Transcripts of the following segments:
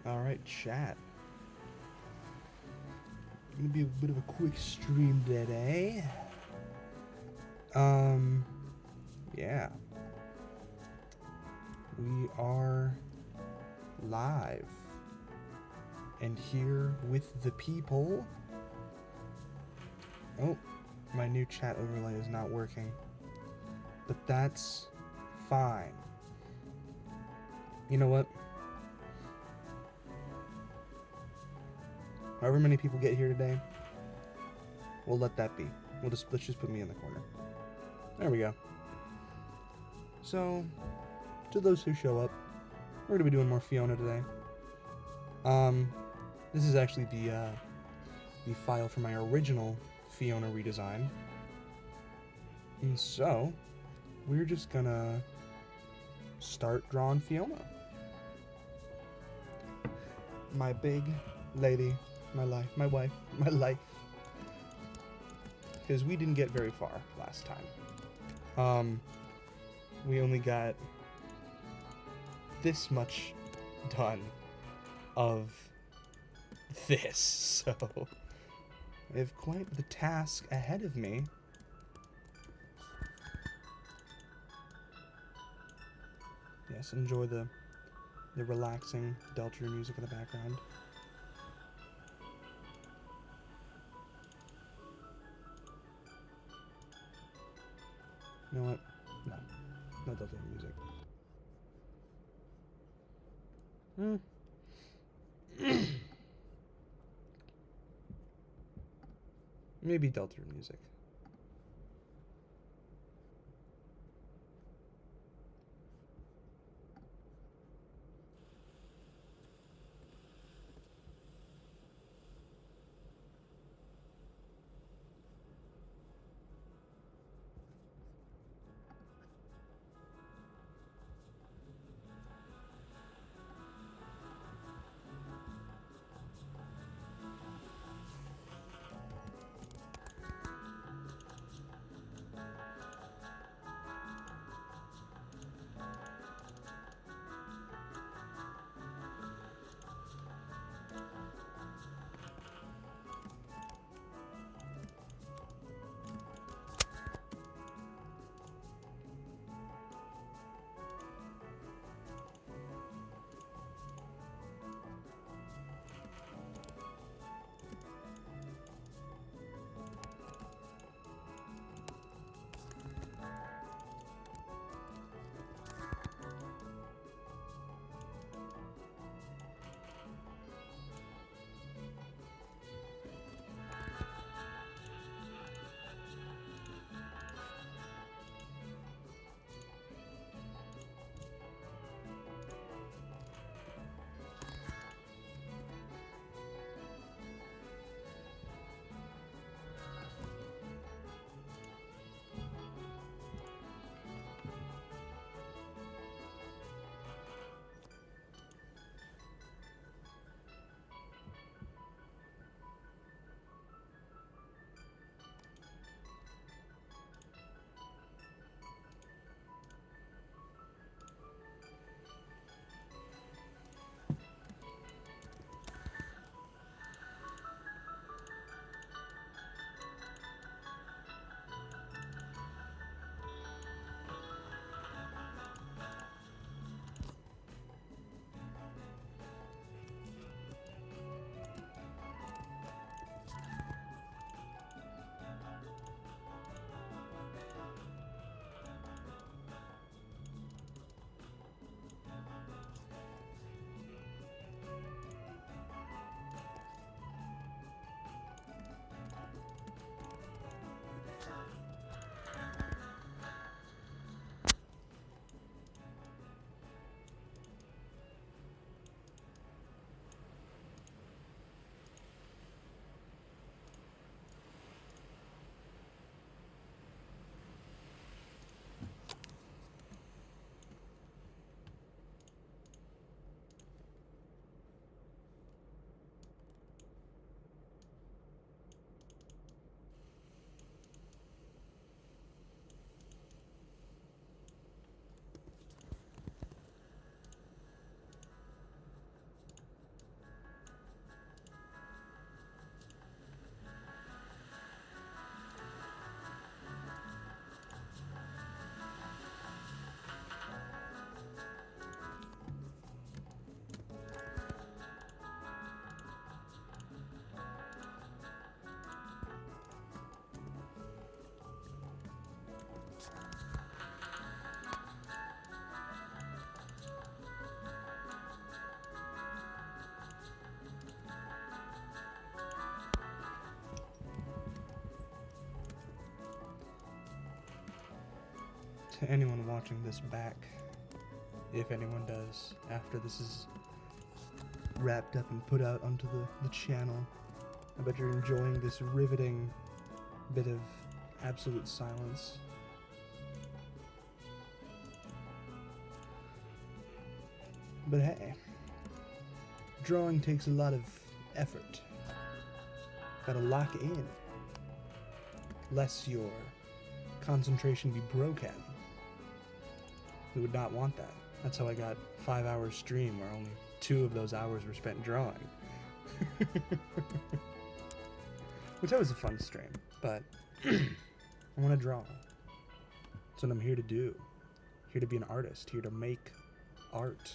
Alright, chat. Gonna be a bit of a quick stream today. Yeah. We are live. And here with the people. Oh, my new chat overlay is not working. But that's fine. You know what? However many people get here today, we'll let that be. Let's just put me in the corner. There we go. So, to those who show up, we're gonna be doing more Fiona today. This is actually the file for my original Fiona redesign. And so, we're just gonna start drawing Fiona. My big lady, my life, my wife, my life. Because we didn't get very far last time. We only got this much done of this, so I have quite the task ahead of me. Yes, enjoy the relaxing Delta music in the background. You know what? No. No Delta music. Maybe Delta music. to anyone watching this back, if anyone does, after this is wrapped up and put out onto the channel, I bet you're enjoying this riveting bit of absolute silence. But hey, drawing takes a lot of effort. Gotta lock in, lest your concentration be broken. We would not want that. That's how I got 5 hours stream where only 2 of those hours were spent drawing. Which was a fun stream, but I want to draw. That's what I'm here to do. Here to be an artist, here to make art.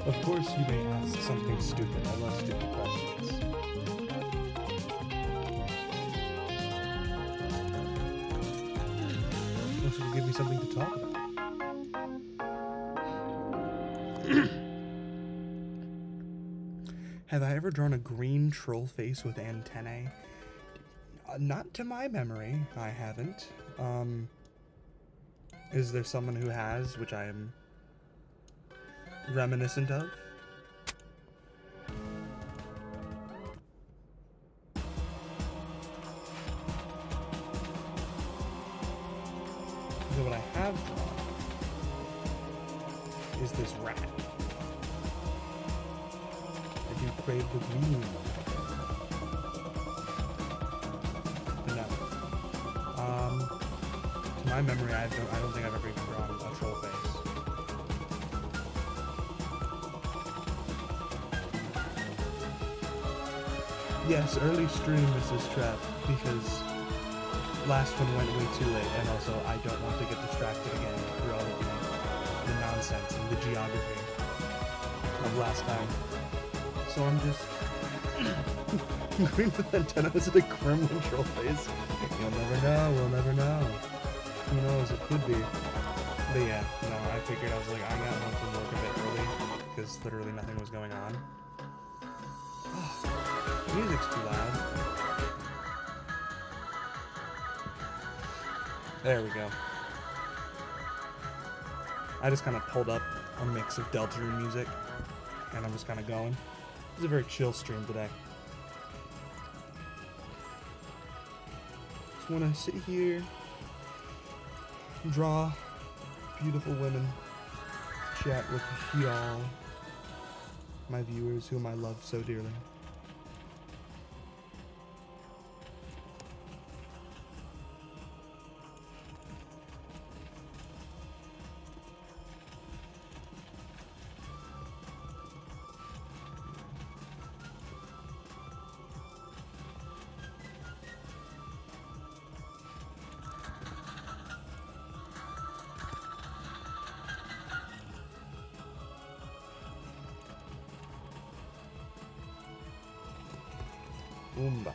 Of course, you may ask something stupid. I love stupid questions. This will give me something to talk about. Have I ever drawn a green troll face with antennae? Not to my memory, I haven't. Is there someone who has, which I am reminiscent of? So what I have drawn is this rat. I do crave the green. But no. To my memory, I don't think I've ever even drawn a troll face. Yes, early stream, Mrs. Trap, because last one went way too late, and also I don't want to get distracted again through all of the nonsense and the geography of last time. So I'm just green with antennas and a gremlin troll face. You'll never know, we'll never know. Who knows, it could be. But yeah, no, I figured I was like, I got home from work a bit early, because literally nothing was going on. Music's too loud. There we go. I just kind of pulled up a mix of Deltarune music, and I'm just kind of going. It's a very chill stream today. Just want to sit here, draw beautiful women, chat with y'all, my viewers whom I love so dearly. Oomba.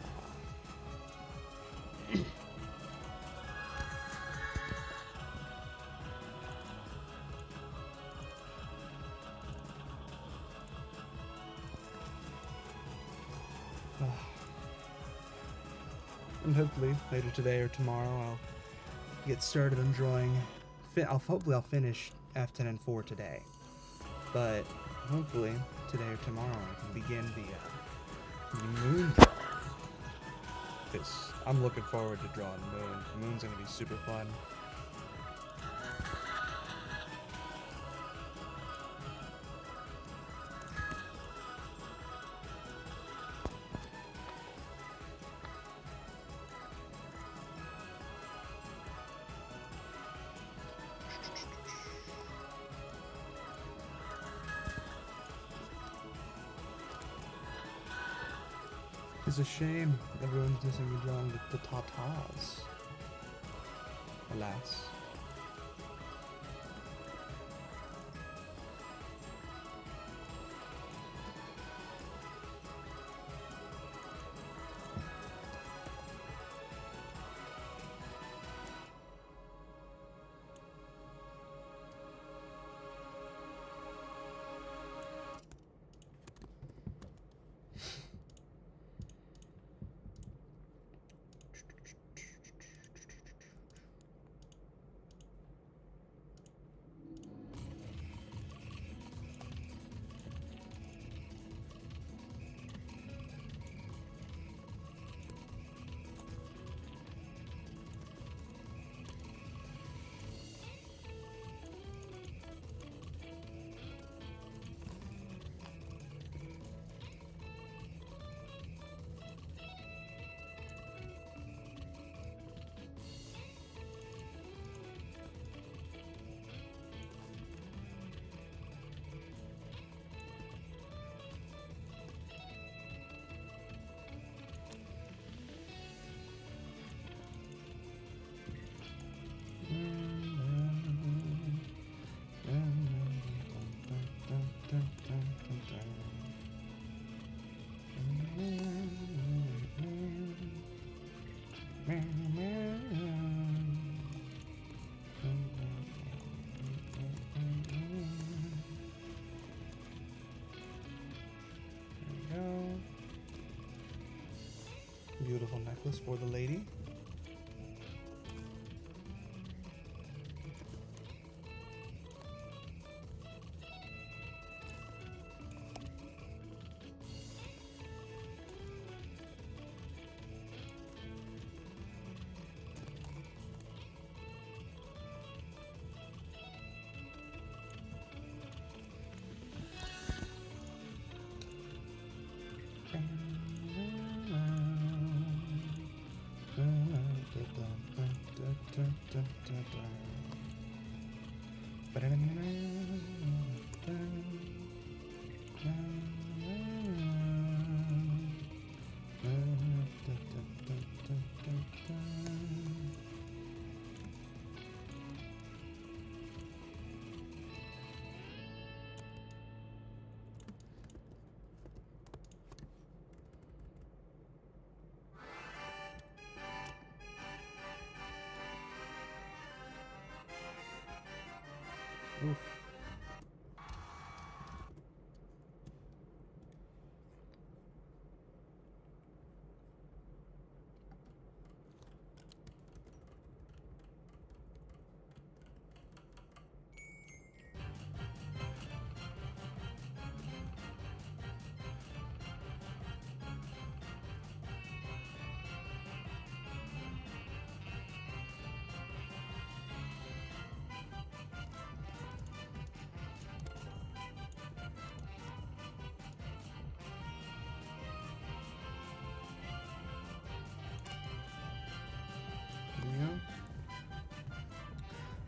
And hopefully later today or tomorrow I'll get started on drawing. Hopefully I'll finish F10-N4 today, but hopefully today or tomorrow I can begin the moon drawing. Because I'm looking forward to drawing Moon. Moon's gonna be super fun. It's a shame everyone's missing me drawing the tatas. Alas. Beautiful necklace for the lady. Oof.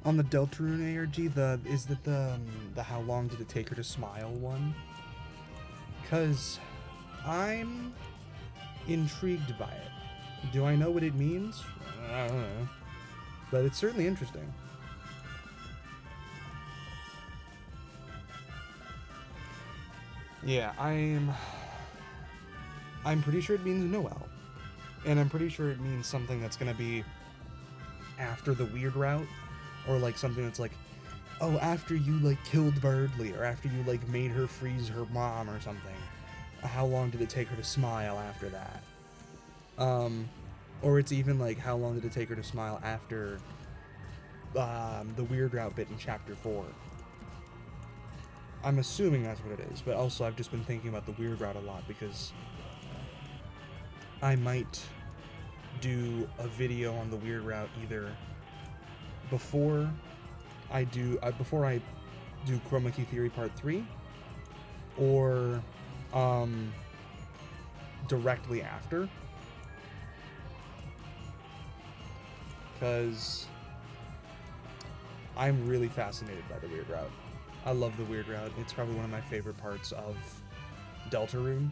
On the Deltarune ARG, is that the how long did it take her to smile one? Cause I'm intrigued by it. Do I know what it means? I don't know. But it's certainly interesting. Yeah, I'm pretty sure it means Noel. And I'm pretty sure it means something that's gonna be after the weird route. Or like something that's like, oh, after you like killed Birdly, or after you like made her freeze her mom or something. How long did it take her to smile after that? Or it's even like, how long did it take her to smile after the weird route bit in chapter 4? I'm assuming that's what it is, but also I've just been thinking about the weird route a lot because I might do a video on the weird route either before I do Chroma Key Theory Part 3 or directly after, because I'm really fascinated by the weird route. I love the weird route. It's probably one of my favorite parts of Deltarune.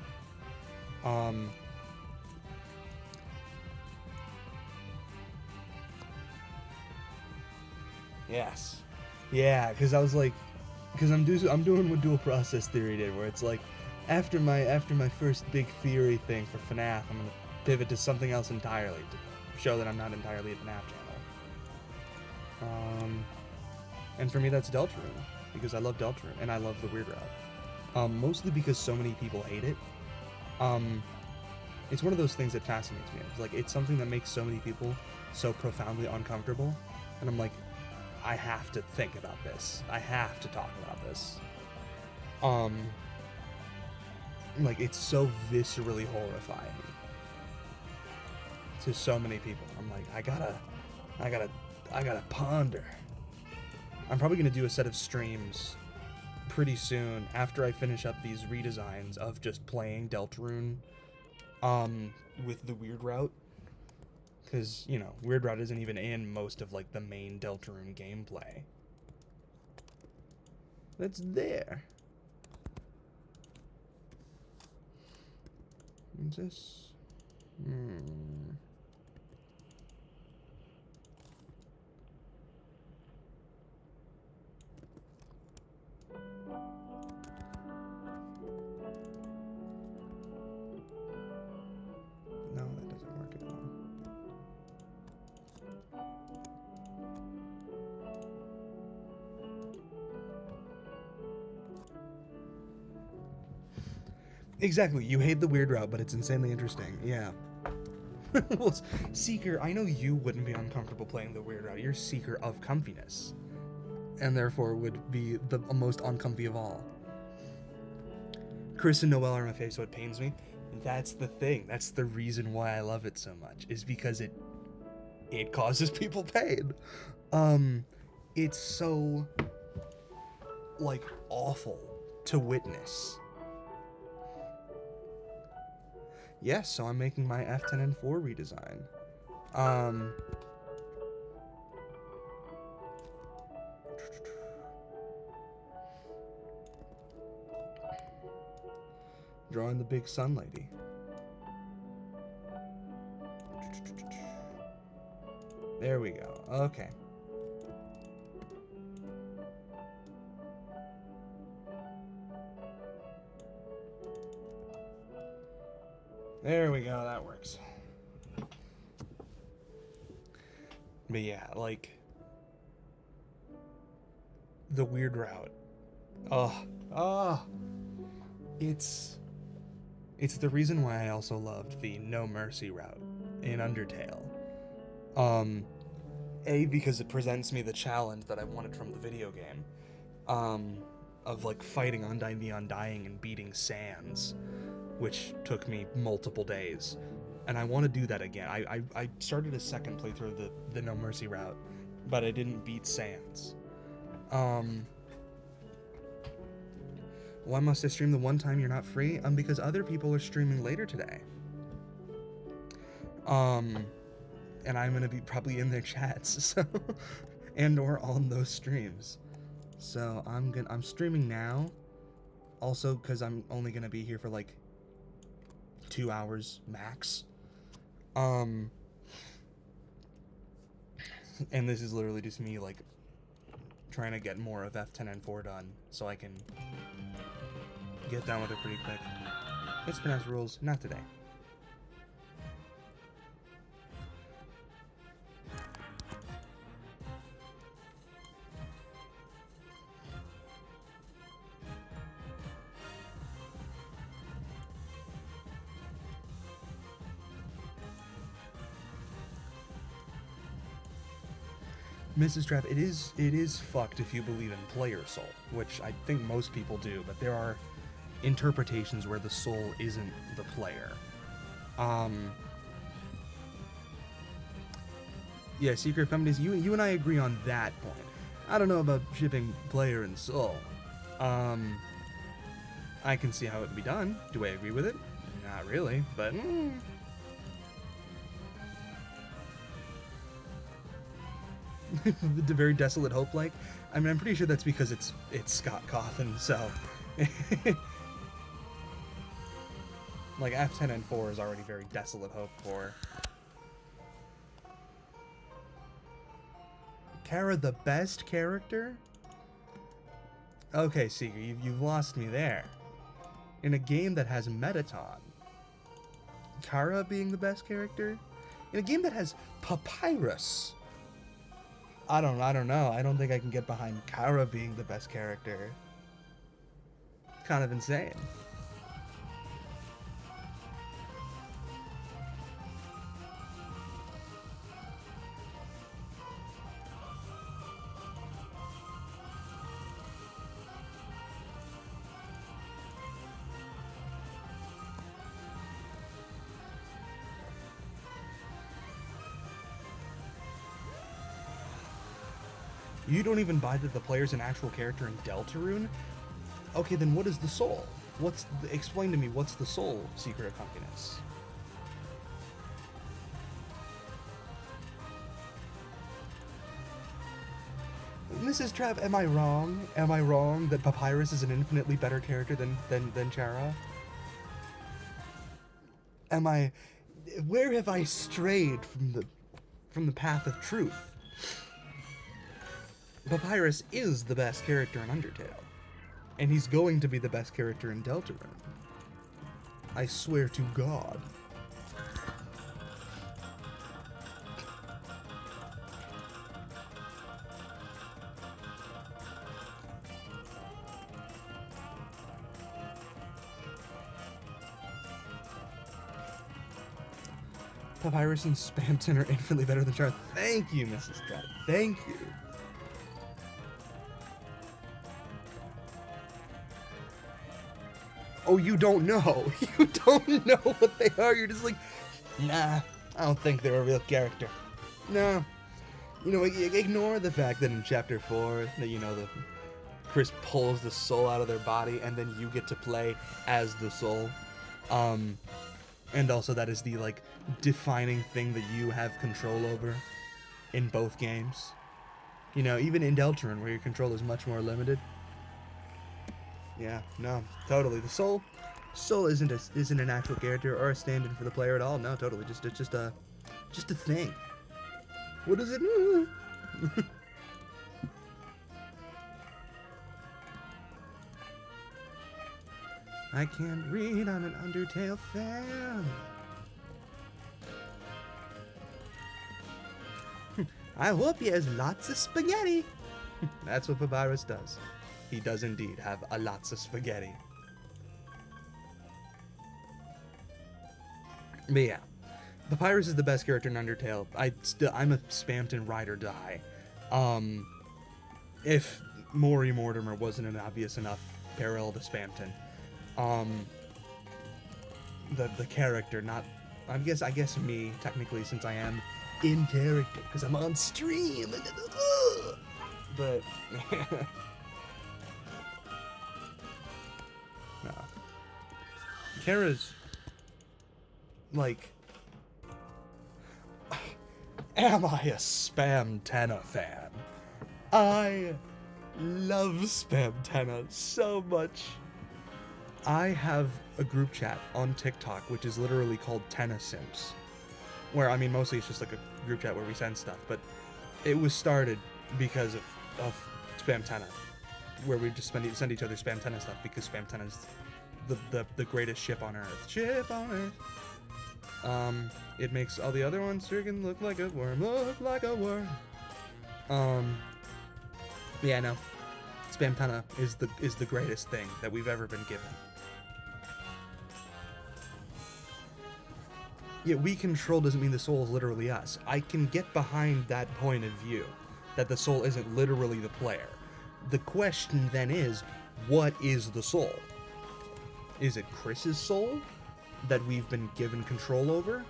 Yes. Yeah, because I was like, because I'm doing what dual process theory did, where it's like, after my first big theory thing for FNAF, I'm gonna pivot to something else entirely to show that I'm not entirely a FNAF channel. And for me, that's Deltarune, because I love Deltarune and I love the weird route. Mostly because so many people hate it. It's one of those things that fascinates me. It's like, it's something that makes so many people so profoundly uncomfortable, and I'm like, I have to think about this. I have to talk about this. Like, it's so viscerally horrifying to so many people. I'm like, I gotta ponder. I'm probably gonna do a set of streams pretty soon after I finish up these redesigns of just playing Deltarune, with the weird route. Because, you know, weird route isn't even in most of, like, the main Deltarune gameplay. That's there. What's this? No, that doesn't work at all. Exactly, you hate the weird route, but it's insanely interesting. Yeah. Well, Seeker, I know you wouldn't be uncomfortable playing the weird route. You're Seeker of comfiness, and therefore would be the most uncomfy of all. Chris and Noel are my fave, so it pains me. That's the thing. That's the reason why I love it so much, is because it causes people pain. It's so, like, awful to witness. Yes, so I'm making my F10-N4 redesign. Drawing the big sun lady. There we go. Okay. There we go, that works. But yeah, like, the weird route. It's the reason why I also loved the No Mercy route in Undertale. Because it presents me the challenge that I wanted from the video game, of like fighting Undyne the Undying and beating Sans, which took me multiple days, and I want to do that again. I started a second playthrough of the No Mercy route, but I didn't beat Sans. Why must I stream the one time you're not free? Because other people are streaming later today. And I'm gonna be probably in their chats, so and or on those streams. So I'm streaming now. Also, because I'm only gonna be here for like 2 hours max. And this is literally just me like trying to get more of F10-N4 done so I can get done with it pretty quick. It's pronounced rules, not today. Mrs. Trap, it is fucked if you believe in player soul, which I think most people do, but there are interpretations where the soul isn't the player. Yeah, Secret Feminist, you and I agree on that point. I don't know about shipping player and soul. I can see how it would be done. Do I agree with it? Not really, but the very desolate hope, like. I mean, I'm pretty sure that's because it's Scott Cawthon, so. Like, F10-N4 is already very desolate hope for. Kara, the best character? Okay, Seeker, you've lost me there. In a game that has Metaton, Kara being the best character? In a game that has Papyrus? I don't know. I don't think I can get behind Kara being the best character. It's kind of insane. You don't even buy that the player's an actual character in Deltarune? Okay, then what is the soul? Explain to me, what's the soul, Secret of Comfiness? Mrs. Trav, am I wrong? Am I wrong that Papyrus is an infinitely better character than Chara? Where have I strayed from the path of truth? Papyrus is the best character in Undertale, and he's going to be the best character in Deltarune. I swear to God. Papyrus and Spamton are infinitely better than Char. Thank you, Mrs. Cat. Thank you. Oh, you don't know. You don't know what they are. You're just like, nah, I don't think they're a real character. No. You know, ignore the fact that in Chapter 4, that, you know, Chris pulls the soul out of their body, and then you get to play as the soul. And also that is the, like, defining thing that you have control over in both games. You know, even in Deltarune, where your control is much more limited. Yeah, no, totally. The soul isn't an actual character or a stand-in for the player at all. No, totally. It's just a thing. What is it? I can't read. I'm an Undertale fan. I hope he has lots of spaghetti. That's what Papyrus does. He does indeed have a lots of spaghetti. But yeah, Papyrus is the best character in Undertale. I'm a Spamton ride or die. If Mori Mortimer wasn't an obvious enough parallel to Spamton. The character, not, I guess me, technically, since I am in character, because I'm on stream. But no. Kara's like, am I a Spamtenna fan? I love Spamtenna so much. I have a group chat on TikTok, which is literally called Tenna Simps, where, I mean, mostly it's just like a group chat where we send stuff, but it was started because of Spamtenna, where we just send each other Spamtenna stuff, because Spamtenna is the greatest ship on Earth. Ship on Earth. It makes all the other ones freaking look like a worm, yeah, no. Spamtenna is the greatest thing that we've ever been given. Yeah, we control doesn't mean the soul is literally us. I can get behind that point of view, that the soul isn't literally the player. The question then is, what is the soul? Is it Chris's soul that we've been given control over?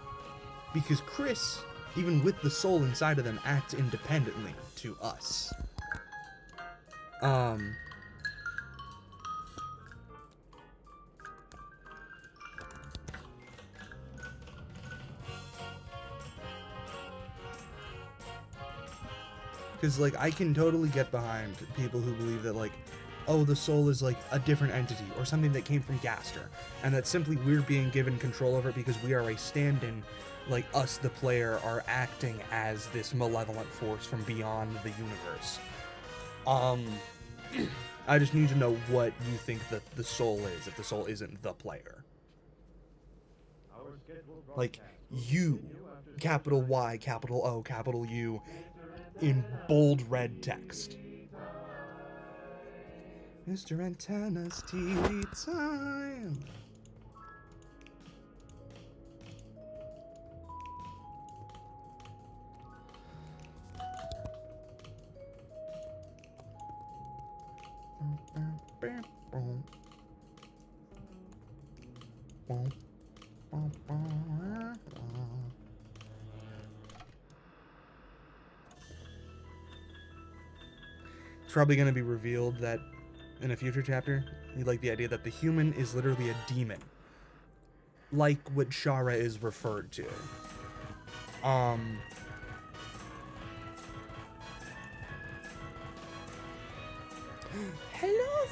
Because Chris, even with the soul inside of them, acts independently to us. Because, like, I can totally get behind people who believe that, like, oh, the soul is, like, a different entity, or something that came from Gaster, and that simply we're being given control over it because we are a stand-in, like, us, the player, are acting as this malevolent force from beyond the universe. I just need to know what you think that the soul is, if the soul isn't the player. Like, you, capital Y, capital O, capital U, in bold red text. Mr. Antenna's TV time. It's probably going to be revealed that in a future chapter, you like the idea that the human is literally a demon, like what Shara is referred to. Hello,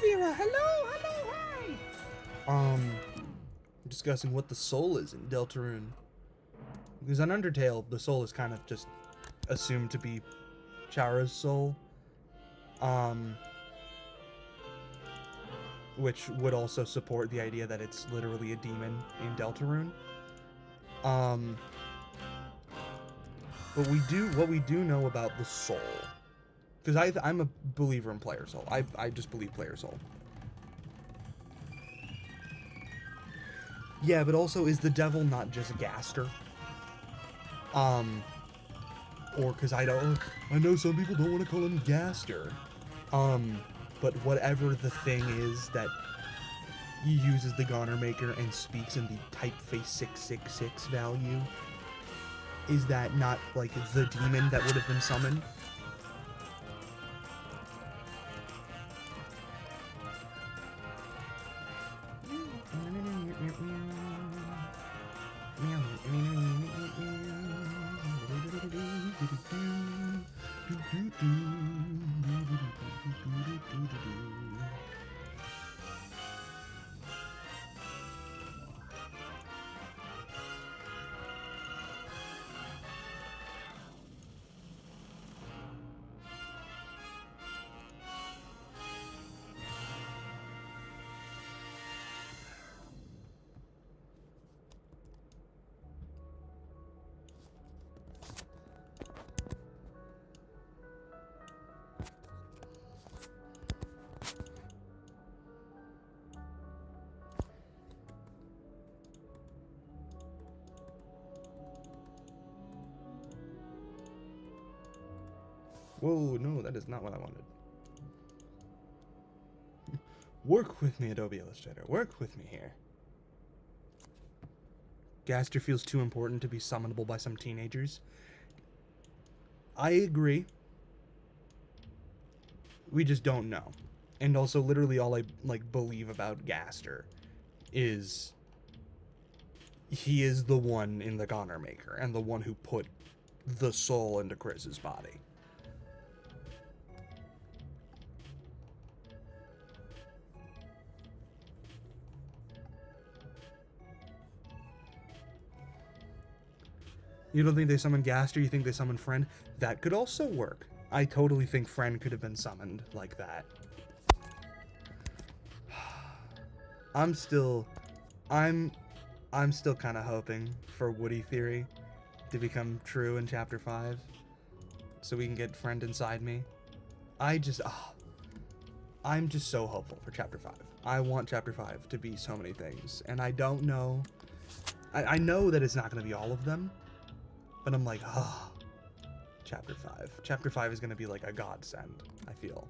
Vera. Hello, hi. Discussing what the soul is in Deltarune, because on Undertale, the soul is kind of just assumed to be Chara's soul. Which would also support the idea that it's literally a demon in Deltarune. But what we do know about the soul, because I'm a believer in player soul. I just believe player soul. Yeah, but also, is the devil not just Gaster? Or because I know some people don't want to call him Gaster. But whatever the thing is that he uses the Goner Maker and speaks in the typeface 666 value, is that not like the demon that would have been summoned? Whoa, no, that is not what I wanted. Work with me, Adobe Illustrator. Work with me here. Gaster feels too important to be summonable by some teenagers. I agree. We just don't know. And also, literally all I, believe about Gaster is he is the one in the Goner Maker and the one who put the soul into Chris's body. You don't think they summoned Gaster? You think they summoned Friend? That could also work. I totally think Friend could have been summoned like that. I'm still kind of hoping for Woody Theory to become true in Chapter 5, so we can get Friend inside me. I'm just so hopeful for Chapter 5. I want Chapter 5 to be so many things, and I don't know. I know that it's not going to be all of them. But I'm like, Chapter 5. Chapter 5 is going to be like a godsend, I feel.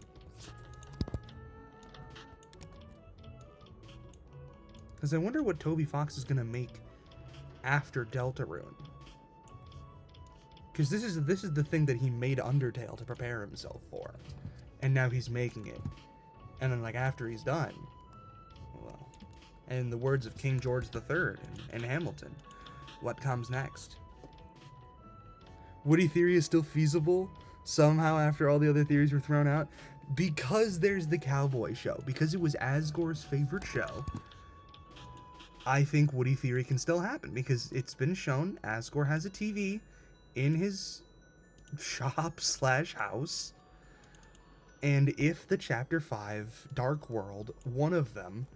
Because I wonder what Toby Fox is going to make after Deltarune. Because this is the thing that he made Undertale to prepare himself for. And now he's making it. And then, like, after he's done, well, in the words of King George III in Hamilton, what comes next? Woody Theory is still feasible somehow after all the other theories were thrown out, because there's the Cowboy Show. Because it was Asgore's favorite show, I think Woody Theory can still happen, because it's been shown Asgore has a TV in his shop/house, and if the Chapter 5 Dark World, one of them,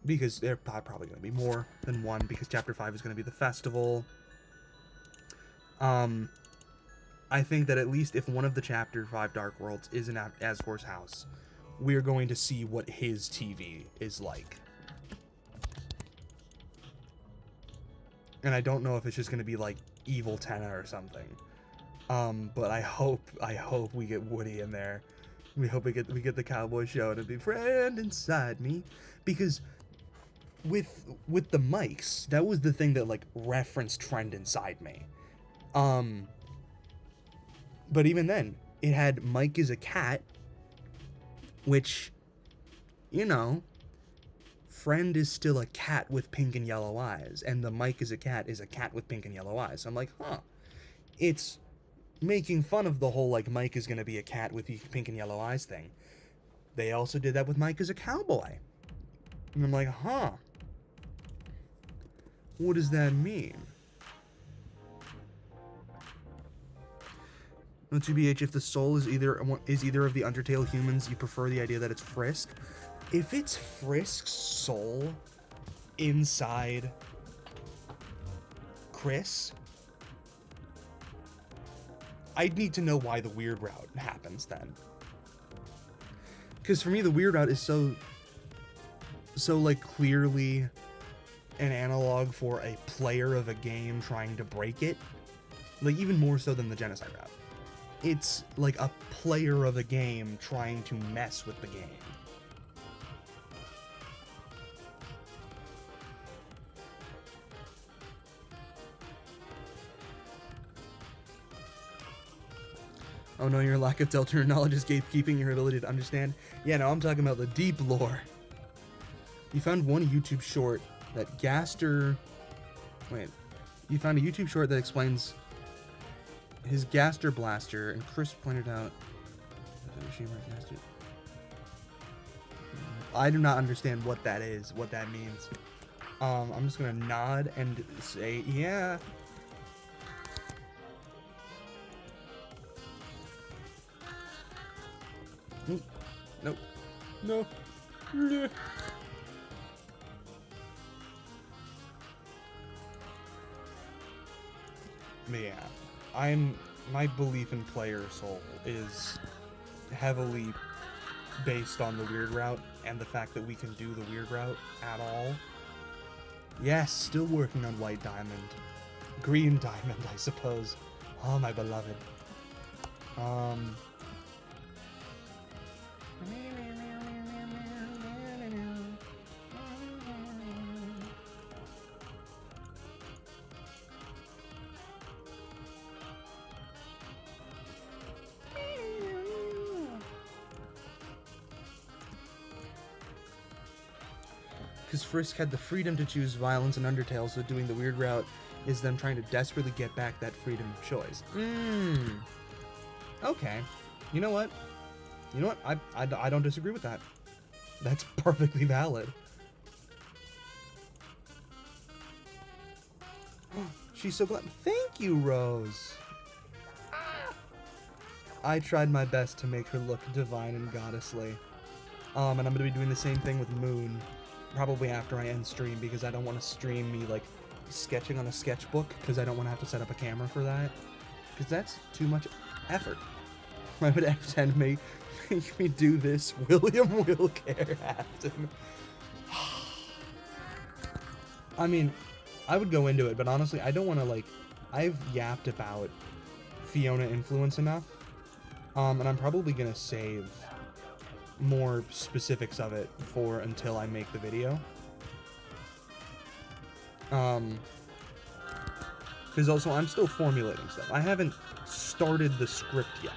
because there are probably going to be more than one, because Chapter 5 is going to be the festival, I think that at least if one of the Chapter 5 Dark Worlds is in Asgore's house, we're going to see what his TV is like. And I don't know if it's just going to be like Evil Tenna or something. But I hope we get Woody in there. We hope we get the Cowboy Show to be Friend inside me, because with the mics, that was the thing that like referenced Friend inside me. But even then, it had Mike is a cat, which, you know, Friend is still a cat with pink and yellow eyes, and the Mike is a cat with pink and yellow eyes. So I'm like, it's making fun of the whole, like, Mike is gonna be a cat with pink and yellow eyes thing. They also did that with Mike as a cowboy. And I'm like, what does that mean? No, TBH, if the soul is either of the Undertale humans, you prefer the idea that it's Frisk. If it's Frisk's soul inside Chris, I'd need to know why the weird route happens then. Because for me, the weird route is so like clearly an analog for a player of a game trying to break it. Like, even more so than the genocide route. It's like a player of the game trying to mess with the game. Oh no, your lack of Deltarune knowledge is gatekeeping your ability to understand. Yeah, no, I'm talking about the deep lore. You found one YouTube short that Gaster... Wait. You found a YouTube short that explains his Gaster Blaster, and Chris pointed out... I do not understand what that is, what that means. I'm just gonna nod and say, yeah. Nope. No. No. Yeah, my belief in player soul is heavily based on the weird route and the fact that we can do the weird route at all. Yes, still working on white diamond. Green diamond, I suppose. Oh, my beloved. Because Frisk had the freedom to choose violence and Undertale, so doing the weird route is them trying to desperately get back that freedom of choice. Okay. You know what? I don't disagree with that. That's perfectly valid. She's so glad. Thank you, Rose. I tried my best to make her look divine and goddessly. And I'm going to be doing the same thing with Moon. Probably after I end stream, because I don't want to stream me, like, sketching on a sketchbook, because I don't want to have to set up a camera for that. Because that's too much effort. Why would F10 make me do this? William will care, Afton. I mean, I would go into it, but honestly, I don't want to, like... I've yapped about Fiona influence enough, and I'm probably going to save more specifics of it for until I make the video. Because also, I'm still formulating stuff. I haven't started the script yet.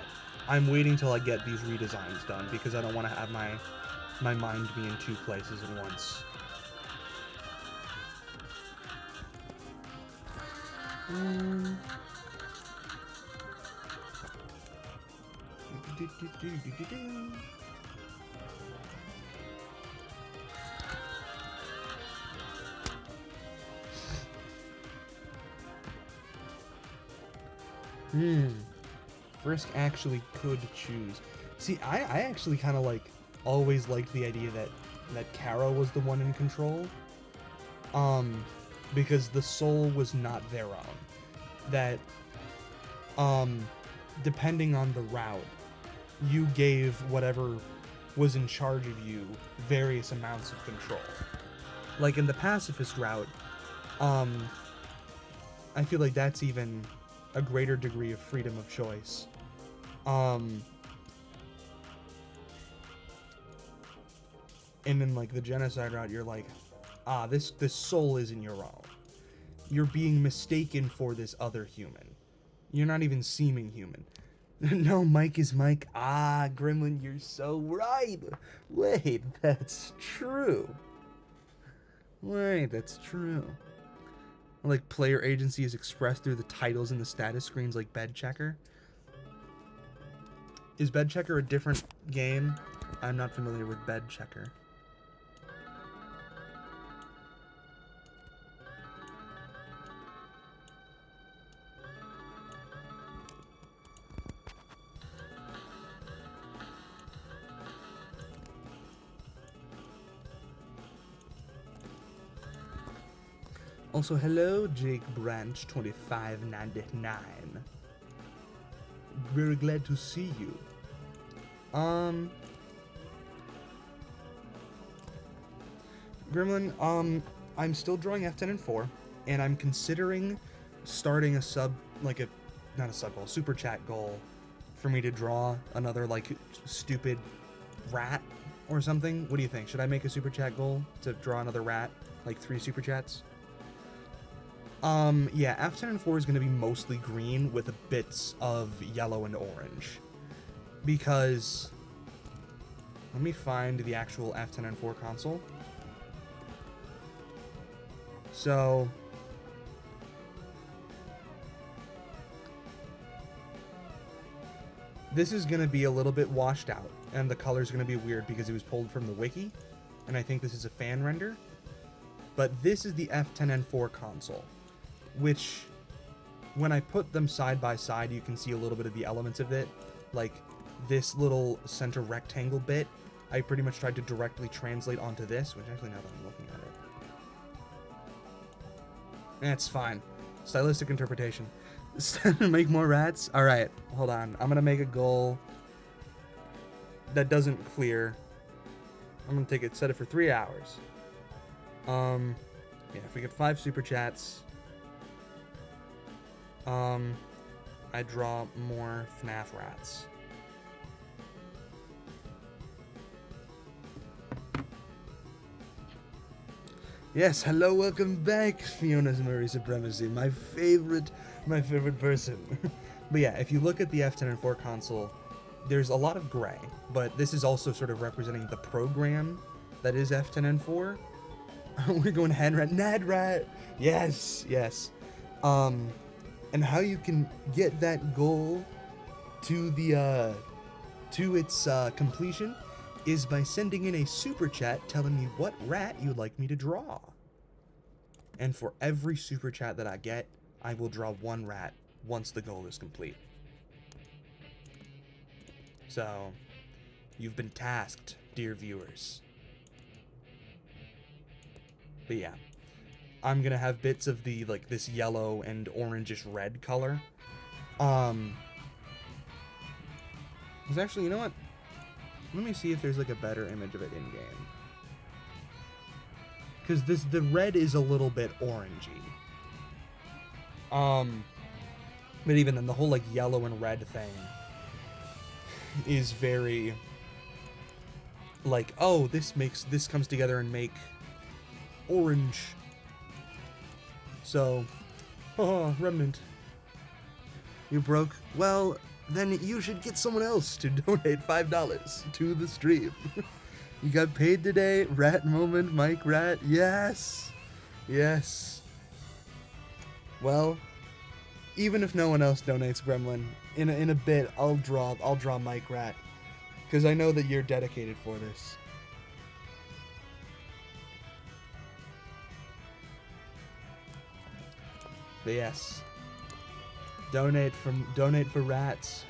I'm waiting till I get these redesigns done, because I don't want to have my mind be in two places at once. Frisk actually could choose. See, I actually kind of like always liked the idea that Kara was the one in control. Because the soul was not their own. That depending on the route, you gave whatever was in charge of you various amounts of control. Like in the pacifist route, I feel like that's even a greater degree of freedom of choice. And then like the genocide route, you're like, this soul isn't your own. You're being mistaken for this other human. You're not even seeming human. No, Mike is Mike. Gremlin, you're so right. Wait, that's true. Wait, that's true. Like, player agency is expressed through the titles and the status screens like Bed Checker. Is Bed Checker a different game? I'm not familiar with Bed Checker. Also, hello, Jake Branch 2599. Very glad to see you. Gremlin, I'm still drawing F10-N4, and I'm considering starting a not a sub goal, super chat goal for me to draw another, like, stupid rat or something. What do you think? Should I make a super chat goal to draw another rat? Like 3 super chats? Yeah, F10-N4 is going to be mostly green with bits of yellow and orange. Because, let me find the actual F10-N4 console. So, this is going to be a little bit washed out, and the color's going to be weird because it was pulled from the wiki, and I think this is a fan render. But this is the F10-N4 console, which, when I put them side by side, you can see a little bit of the elements of it. Like, this little center rectangle bit, I pretty much tried to directly translate onto this, which actually, now that I'm looking at it, it's fine. Stylistic interpretation. Make more rats? Alright, hold on. I'm gonna make a goal that doesn't clear. I'm gonna take it, set it for 3 hours. Yeah, if we get 5 super chats, I draw more FNAF rats. Yes, hello, welcome back, Fiona's Murray Supremacy, my favorite person. But yeah, if you look at the F10-N4 console, there's a lot of gray, but this is also sort of representing the program that is F10-N4. We're going NADRAT. Yes, yes. And how you can get that goal to the to its completion is by sending in a super chat telling me what rat you'd like me to draw. And for every super chat that I get, I will draw 1 rat once the goal is complete. So, you've been tasked, dear viewers. But yeah, I'm gonna have bits of the, like, this yellow and orangish red color. Because actually, you know what? Let me see if there's, like, a better image of it in-game. Because the red is a little bit orangey. But even then, the whole, like, yellow and red thing is very, like, oh, this comes together and make orange. So, oh, Remnant. You broke? Well, then you should get someone else to donate $5 to the stream. You got paid today? Rat moment, Mike Rat. Yes. Yes. Well, even if no one else donates, Gremlin, in a bit I'll draw Mike Rat, because I know that you're dedicated for this. But yes, donate for rats.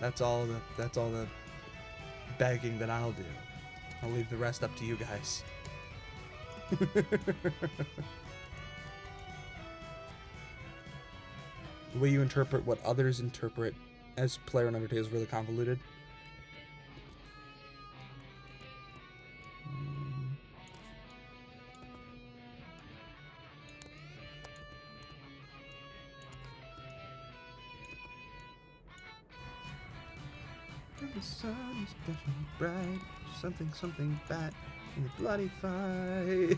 That's all the begging that I'll do. I'll leave the rest up to you guys. The way you interpret what others interpret as player in Undertale is really convoluted. The sun is flashing bright, something bad in a bloody fight.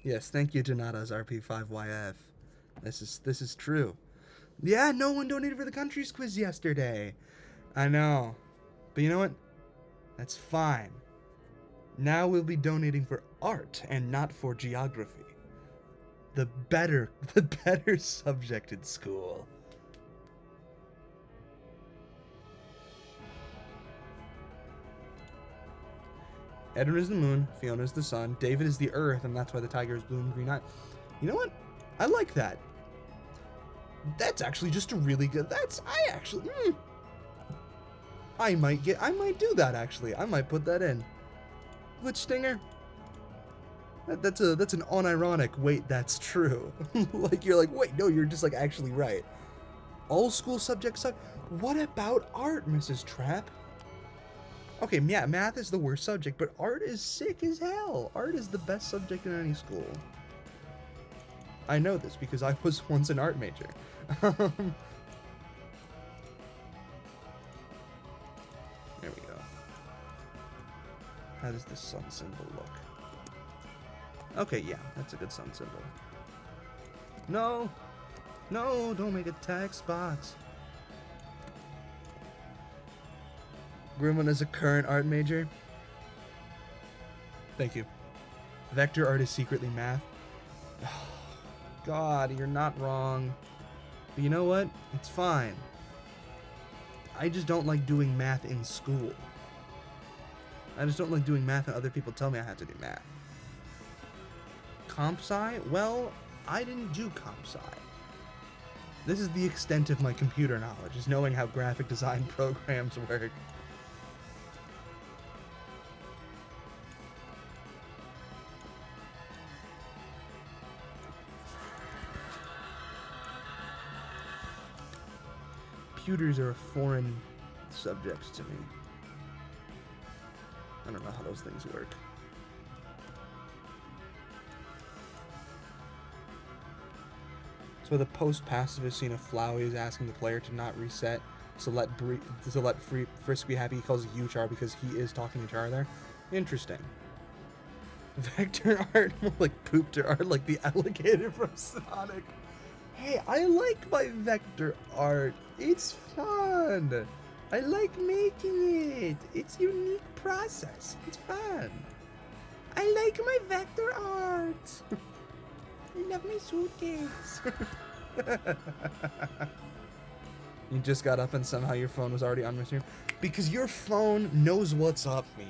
Yes, thank you, Janata's RP5YF. This is true. Yeah, no one donated for the countries quiz yesterday. I know. But you know what? That's fine. Now we'll be donating for art and not for geography. The better subject in school. Edwin is the moon, Fiona is the sun, David is the earth, and that's why the tiger is blue and green eye. You know what? I like that. That's actually just a really good... I might do that, actually. I might put that in. Glitch Stinger? That's an unironic, wait, that's true. Like, you're like, wait, no, you're just, like, actually right. All school subjects suck. What about art, Mrs. Trapp? Okay, yeah, math is the worst subject, but art is sick as hell. Art is the best subject in any school. I know this because I was once an art major. There we go. How does the sun symbol look? Okay, yeah, that's a good sun symbol. No! No, don't make a text box. Gremlin is a current art major. Thank you. Vector art is secretly math. Oh, God, you're not wrong. But you know what? It's fine. I just don't like doing math in school. I just don't like doing math and other people tell me I have to do math. Comp sci? Well, I didn't do comp sci. This is the extent of my computer knowledge, is knowing how graphic design programs work. Computers are a foreign subject to me. I don't know how those things work. So the post-pacifist scene of Flowey is asking the player to not reset, so let Frisk be happy. He calls it Uchar because he is talking to Char there. Interesting. Vector art, more like pooped art, like the alligator from Sonic. Hey, I like my vector art. It's fun. I like making it. It's a unique process. It's fun. I like my vector art. I love my suitcase. You just got up and somehow your phone was already on my stream? Because your phone knows what's up, Mio.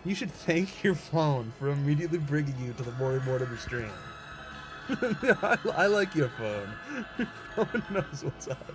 You should thank your phone for immediately bringing you to the Mortimer stream. I like your phone. Your phone knows what's up.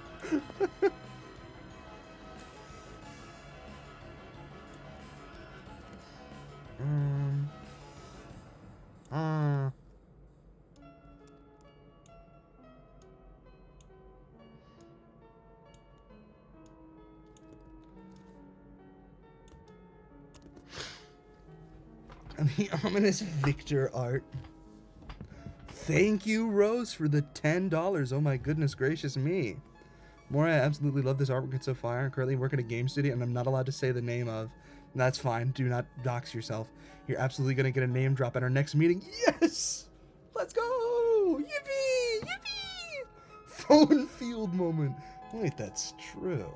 And the ominous Victor art. Thank you, Rose, for the $10. Oh my goodness gracious me. Mora, I absolutely love this artwork. It's so fire. I'm currently working at a game studio and I'm not allowed to say the name of. That's fine. Do not dox yourself. You're absolutely going to get a name drop at our next meeting. Yes! Let's go! Yippee! Yippee! Phone field moment. Wait, that's true.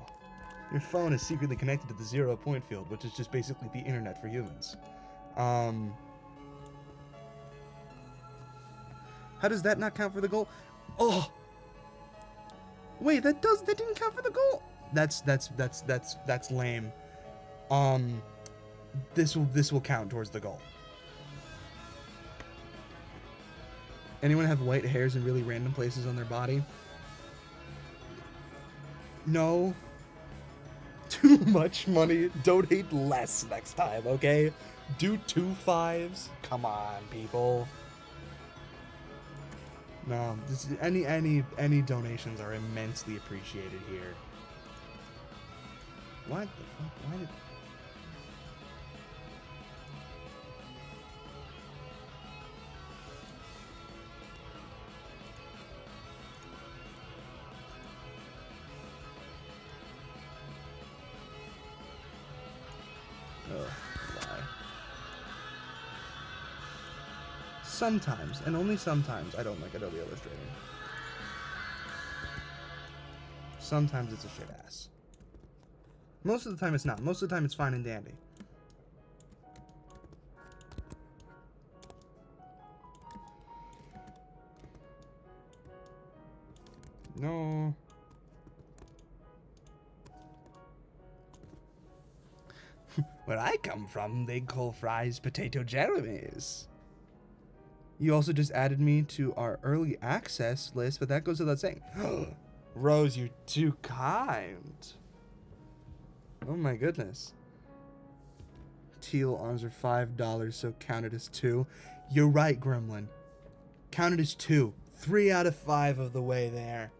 Your phone is secretly connected to the 0 point field, which is just basically the internet for humans. How does that not count for the goal? Oh! Wait, that didn't count for the goal. That's lame. This will count towards the goal. Anyone have white hairs in really random places on their body? No. Too much money. Donate less next time, okay? Do 2 5s. Come on, people. No, any donations are immensely appreciated here. What the fuck? Why did... Oh, lie. Sometimes, and only sometimes, I don't like Adobe Illustrator. Sometimes it's a shit ass. Most of the time it's not. Most of the time it's fine and dandy. No. Where I come from, they call fries potato Jeremys. You also just added me to our early access list, but that goes without saying. Rose, you're too kind. Oh my goodness. Teal arms are $5, so count it as 2. You're right, Gremlin. Count it as 2. 3 out of 5 of the way there.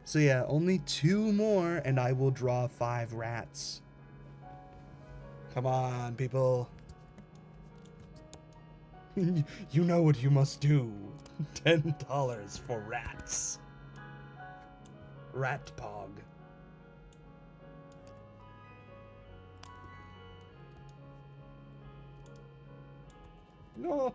So yeah, only 2 more and I will draw 5 rats. Come on, people. You know what you must do. $10 for rats. Rat Pog. No.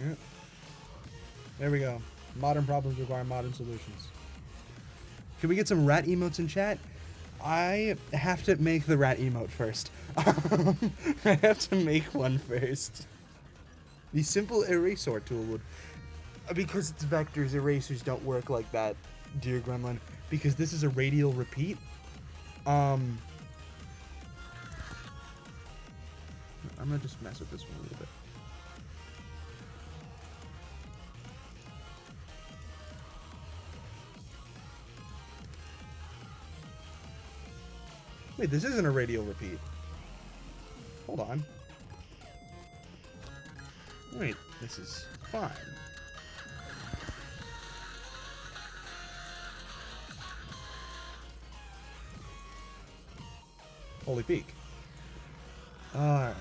Yep. There we go. Modern problems require modern solutions. Can we get some rat emotes in chat? I have to make the rat emote first. I have to make one first. The simple eraser tool would... Because it's vectors, erasers don't work like that, dear Gremlin. Because this is a radial repeat. I'm gonna just mess with this one a little bit. Wait, this isn't a radial repeat. Hold on. Wait, this is fine. Holy peak. Alright.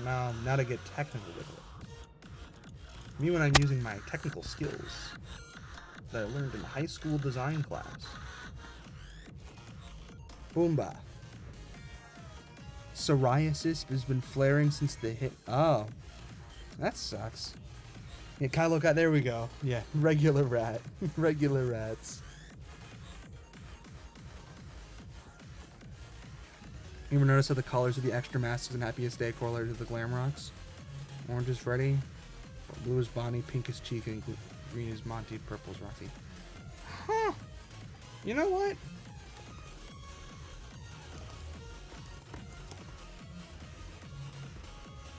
Now to get technical with it. Me when I'm using my technical skills that I learned in high school design class. Boomba. Psoriasis has been flaring since the hit. Oh. That sucks. Yeah, Kylo got. There we go. Yeah, regular rat. Regular rats. You ever notice how the colors of the extra masks and Happiest Day correlate to the glam rocks? Orange is Freddy, blue is Bonnie, pink is Chica, and green is Monty, purple is Rocky. Huh. You know what?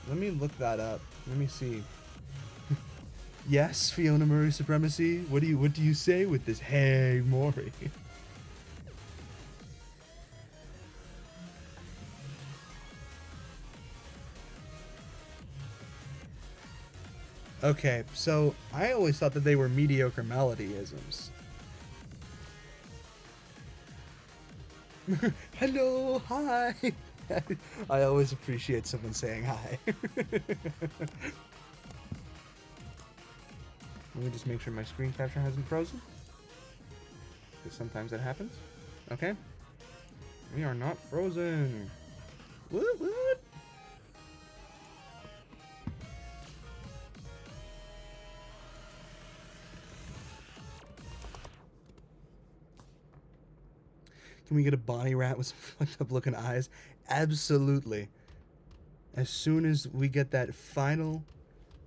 Let me look that up. Let me see. Yes, Fiona Murray supremacy. What do you say with this? Hey, Maury. Okay, so I always thought that they were mediocre melody-isms. Hello, hi. I always appreciate someone saying hi. Let me just make sure my screen capture hasn't frozen. Because sometimes that happens. Okay. We are not frozen. What? Can we get a Bonnie rat with some fucked up looking eyes? Absolutely. As soon as we get that final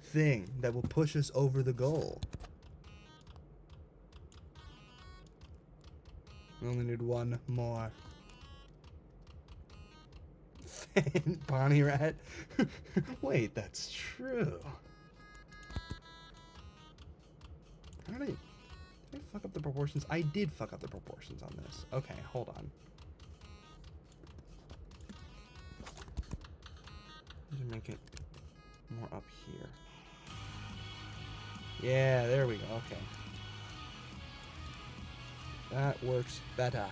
thing that will push us over the goal. We only need one more. Bonnie rat? Wait, that's true. How did I fuck up the proportions? I did fuck up the proportions on this. Okay, hold on. Just make it more up here. Yeah, there we go. Okay. That works better.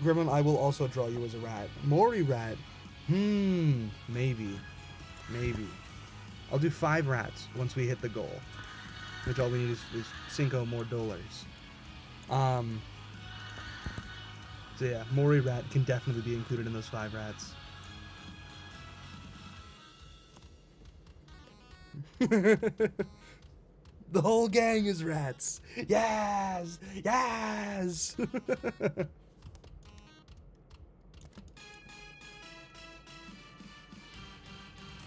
Gremlin, I will also draw you as a rat. Maury rat. Maybe. Maybe. I'll do 5 rats once we hit the goal. Which all we need is $5 more. So yeah, Maury rat can definitely be included in those 5 rats. The whole gang is rats. Yes! Yes! Oh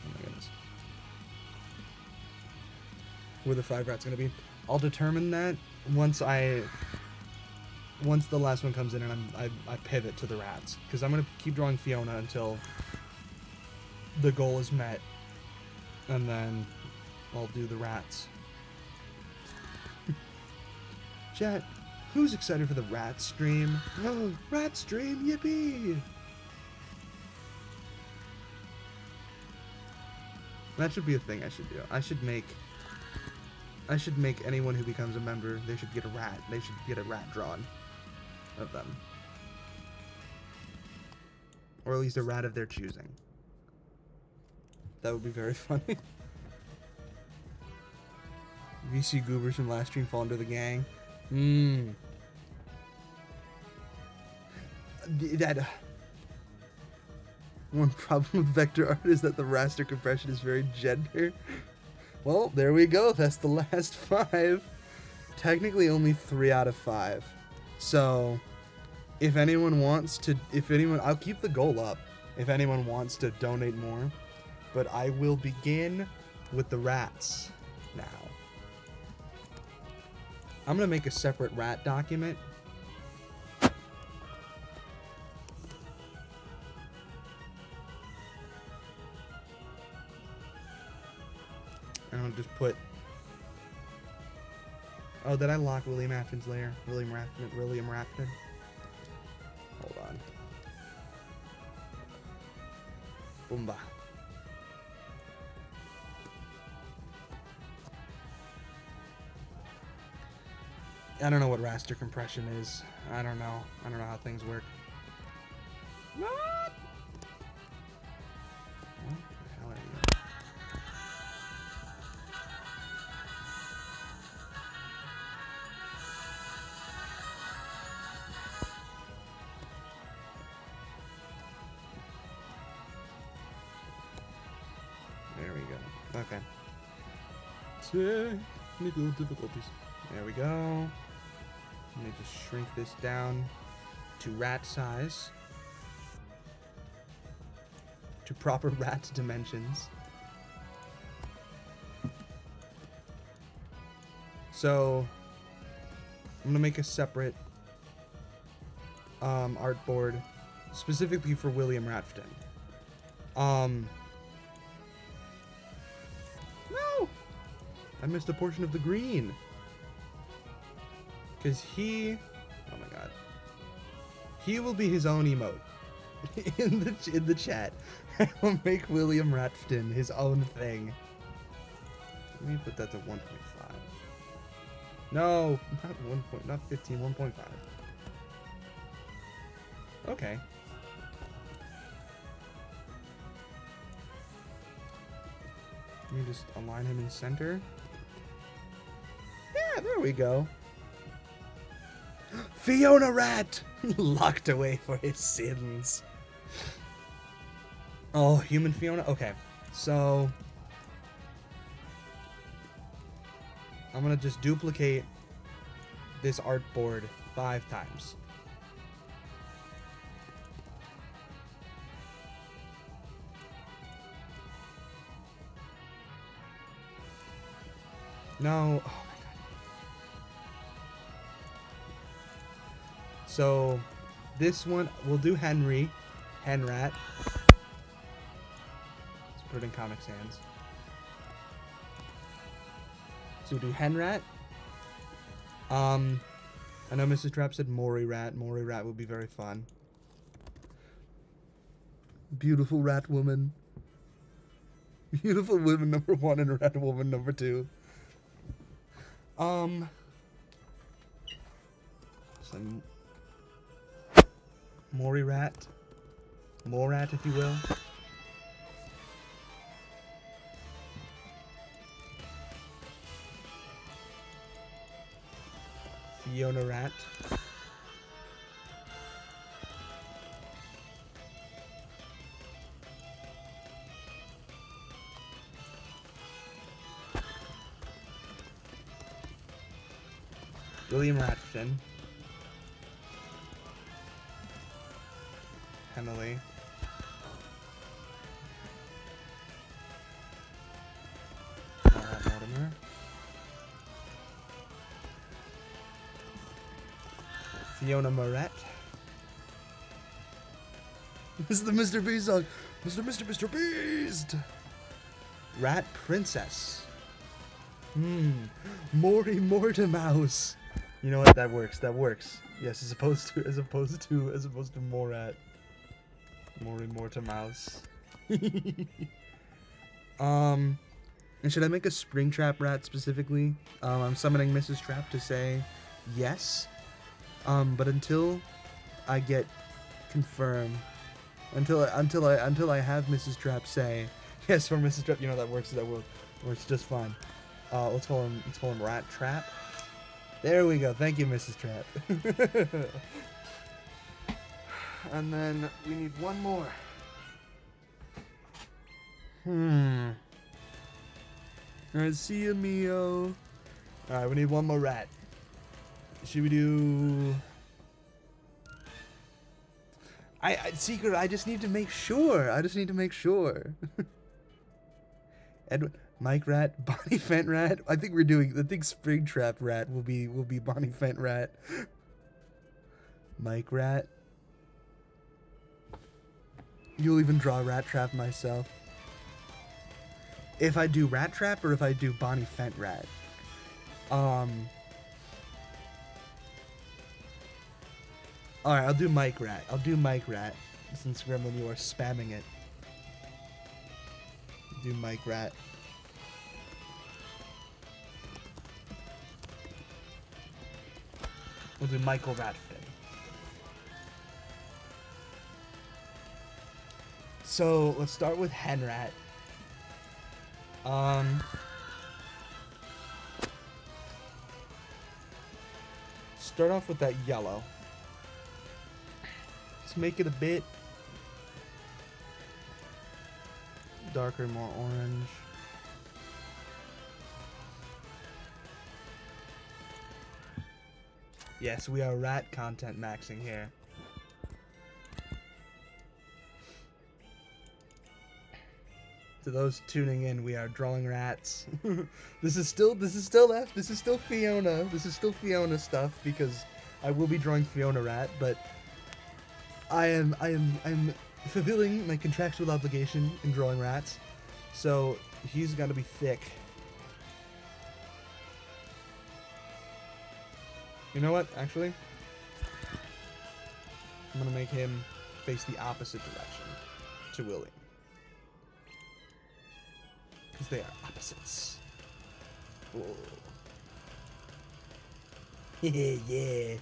my goodness. where the 5 rat's gonna be. I'll determine that once the last one comes in and I pivot to the rats, because I'm gonna keep drawing Fiona until the goal is met, and then I'll do the rats. Chat, who's excited for the rat stream? Oh, rat stream, yippee! That should be a thing I should do. I should make anyone who becomes a member, they should get a rat. They should get a rat drawn of them. Or at least a rat of their choosing. That would be very funny. VC goobers from last stream fall into the gang. That one problem with vector art is that the raster compression is very gender. Well, there we go. That's the last 5. Technically only 3 out of 5. So, if anyone wants to, I'll keep the goal up if anyone wants to donate more. But I will begin with the rats now. I'm going to make a separate rat document. And I'll just put... Oh, did I lock William Afton's lair? William Rafton? Hold on. Boomba. I don't know what raster compression is. I don't know how things work. What? What the hell are you? There we go. Okay. Technical difficulties. There we go. Let me just shrink this down to rat size. To proper rat dimensions. So, I'm gonna make a separate artboard specifically for William Rafton. No! I missed a portion of the green. Because oh my god. He will be his own emote in the chat. I will make William Rafton his own thing. Let me put that to 1.5. No, not 15, 1.5. Okay. Let me just align him in center. Yeah, there we go. Fiona Rat! Locked away for his sins. Oh, human Fiona? Okay, so... I'm gonna just duplicate this artboard 5 times. No. Oh my god. So, this one, we'll do Henry. Henrat. Let's put it in Comic Sans. So we'll do Henrat. I know Mrs. Trap said Maury Rat. Maury Rat would be very fun. Beautiful rat woman. Beautiful woman number 1 and rat woman number 2. Some Maury Rat. Morat, if you will. Fiona Rat. William Ratfin. Emily. Mortimer. Fiona Moret. This is the Mr. Beast song. Mr. Beast. Rat Princess. Morty Mortimouse. You know what? That works. That works. Yes, as opposed to Morat. Morty Mortimouse. And should I make a Springtrap rat specifically? I'm summoning Mrs. Trap to say yes. But until I get confirmed, until I have Mrs. Trap say yes for Mrs. Trap, you know that works. That works just fine. Let's call him Rat Trap. There we go. Thank you, Mrs. Trap. And then we need one more. Alright, see ya, Mio. Alright, we need one more rat. Should we do... Secret, I just need to make sure. Edwin, Mike Rat, Bonnie Fent Rat. I think Springtrap Rat will be Bonnie Fent Rat. Mike Rat. You'll even draw Rat Trap myself. If I do Rat Trap or if I do Bonnie Fent Rat. Alright, I'll do Mike Rat. Since Gremlin, you are spamming it. Do Mike Rat. We'll do Michael Ratfin. So, let's start with Hen Rat. Start off with that yellow. Let's make it a bit darker, more orange. Yes, we are rat content maxing here. To those tuning in, we are drawing rats. This is still Fiona. This is still Fiona stuff because I will be drawing Fiona Rat, but I am fulfilling my contractual obligation in drawing rats. So he's got to be thick. You know what? Actually, I'm gonna make him face the opposite direction to Willie. Because they are opposites. Yeah.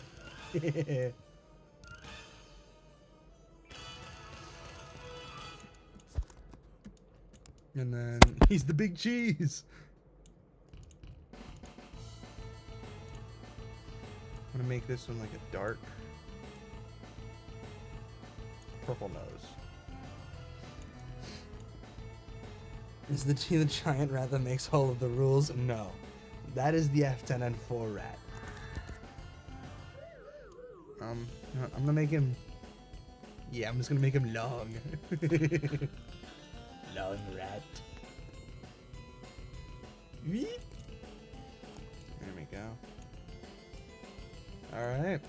And then he's the big cheese. I'm gonna make this one like a dark purple nose. Is the giant rat that makes all of the rules? No. That is the F10-N4 rat. I'm gonna make him... Yeah, I'm just gonna make him long. Long rat. There we go. Alright.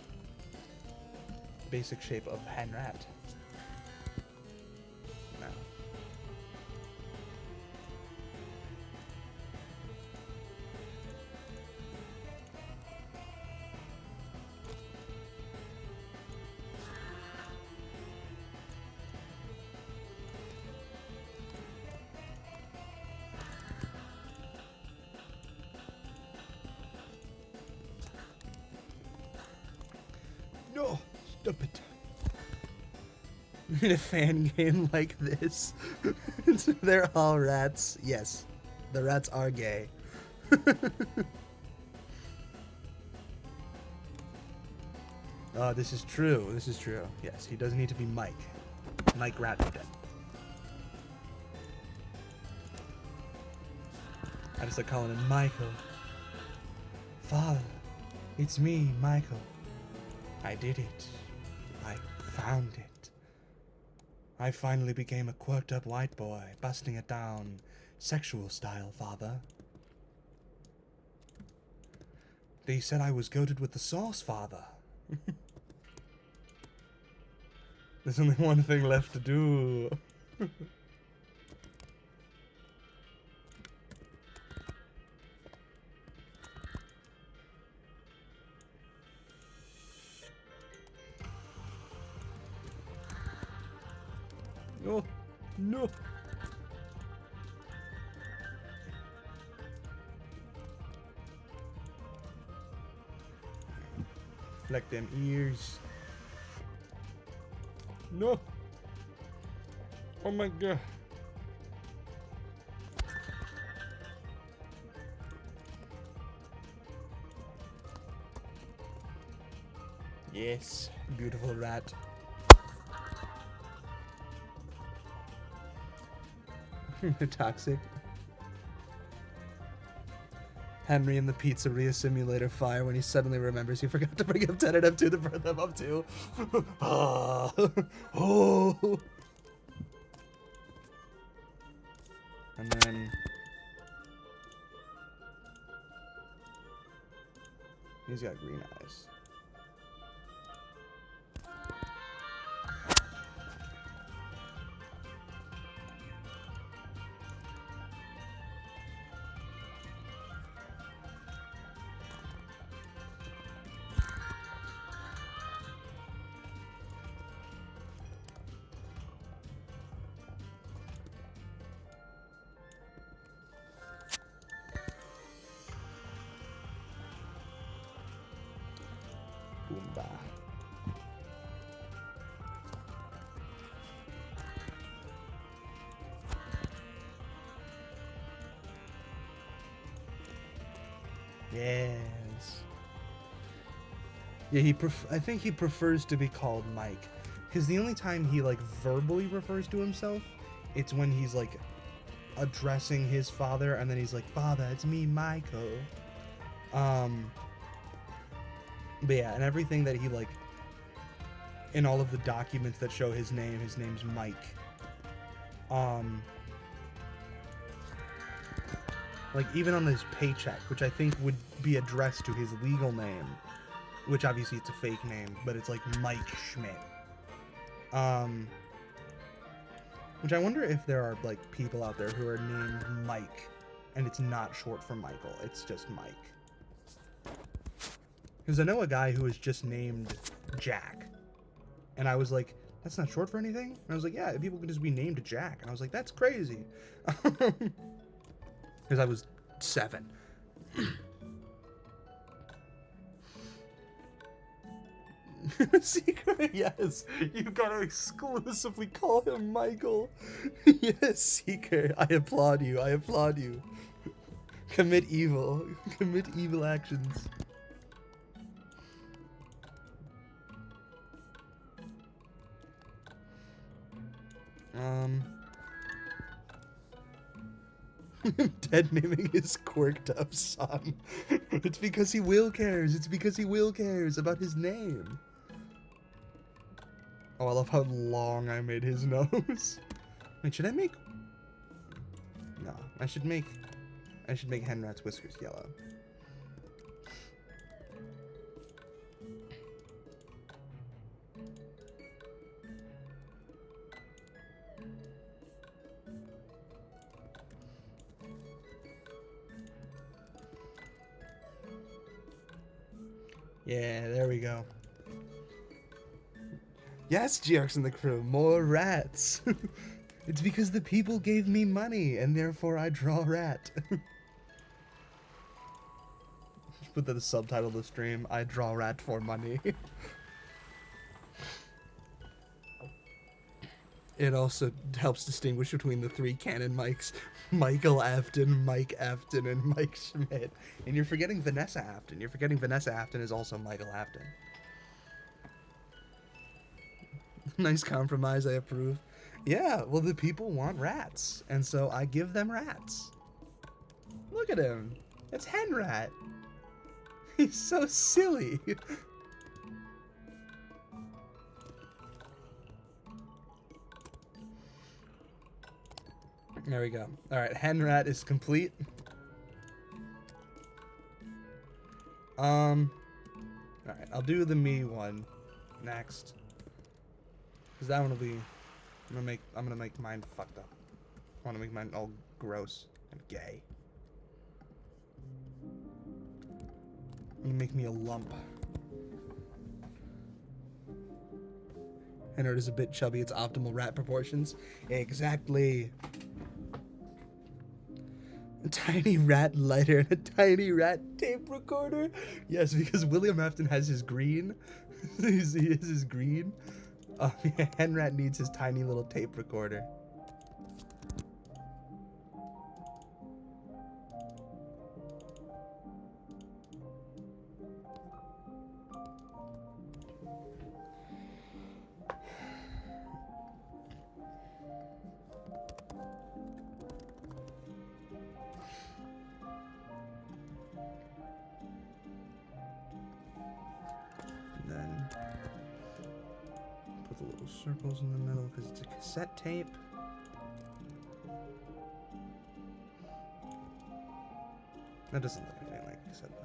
Basic shape of hen rat. Now. No! Stop it. In a fan game like this, they're all rats. Yes, the rats are gay. Oh, this is true. This is true. Yes, he does need to be Mike. Mike Ratfin. I just like calling him Michael. Father, it's me, Michael. I did it. I found it. I finally became a quirked up white boy, busting it down, sexual style, Father. They said I was goated with the sauce, Father. There's only one thing left to do. No. No. Fleck them ears. No. Oh my god. Yes, beautiful rat. Toxic. Henry in the pizzeria simulator fire when he suddenly remembers he forgot to bring up 10 and F2 to burn them up too. Oh. And then he's got green eyes. Boomba. Yes. Yeah, I think he prefers to be called Mike, because the only time he like verbally refers to himself, it's when he's like addressing his father, and then he's like, "Father, it's me, Michael." But yeah, and everything that he like in all of the documents that show his name's Mike. Like even on his paycheck, which I think would be addressed to his legal name, which obviously it's a fake name, but it's like Mike Schmidt. Which I wonder if there are like people out there who are named Mike and it's not short for Michael, it's just Mike. Because I know a guy who was just named Jack. And I was like, that's not short for anything? And I was like, yeah, people can just be named Jack. And I was like, that's crazy. Because I was 7. Secret, yes. You gotta exclusively call him Michael. Yes, Seeker. I applaud you. I applaud you. Commit evil. Commit evil actions. Ted naming his quirked up son. It's because he will cares. It's because he will cares about his name. Oh, I love how long I made his nose. Wait, should I make... No, I should make Henrat's whiskers yellow. Yeah, there we go. Yes, GX and the crew, more rats. It's because the people gave me money, and therefore I draw rat. Put that as subtitle of the stream, I draw rat for money. It also helps distinguish between the 3 canon Mikes. Michael Afton, Mike Afton, and Mike Schmidt. And you're forgetting Vanessa Afton. You're forgetting Vanessa Afton is also Michael Afton. Nice compromise, I approve. Yeah, well, the people want rats, and so I give them rats. Look at him. It's Henrat. He's so silly. There we go. Alright, Henrat is complete. Alright, I'll do the me one next. Because that one will be... I'm gonna make mine fucked up. I want to make mine all gross and gay. I'm gonna make me a lump. Henry is a bit chubby. It's optimal rat proportions. Exactly. A tiny rat lighter and a tiny rat tape recorder. Yes, because William Afton has his green. He has his green. Yeah, Henrat needs his tiny little tape recorder. The little circles in the middle because it's a cassette tape. That doesn't look anything like a cassette tape.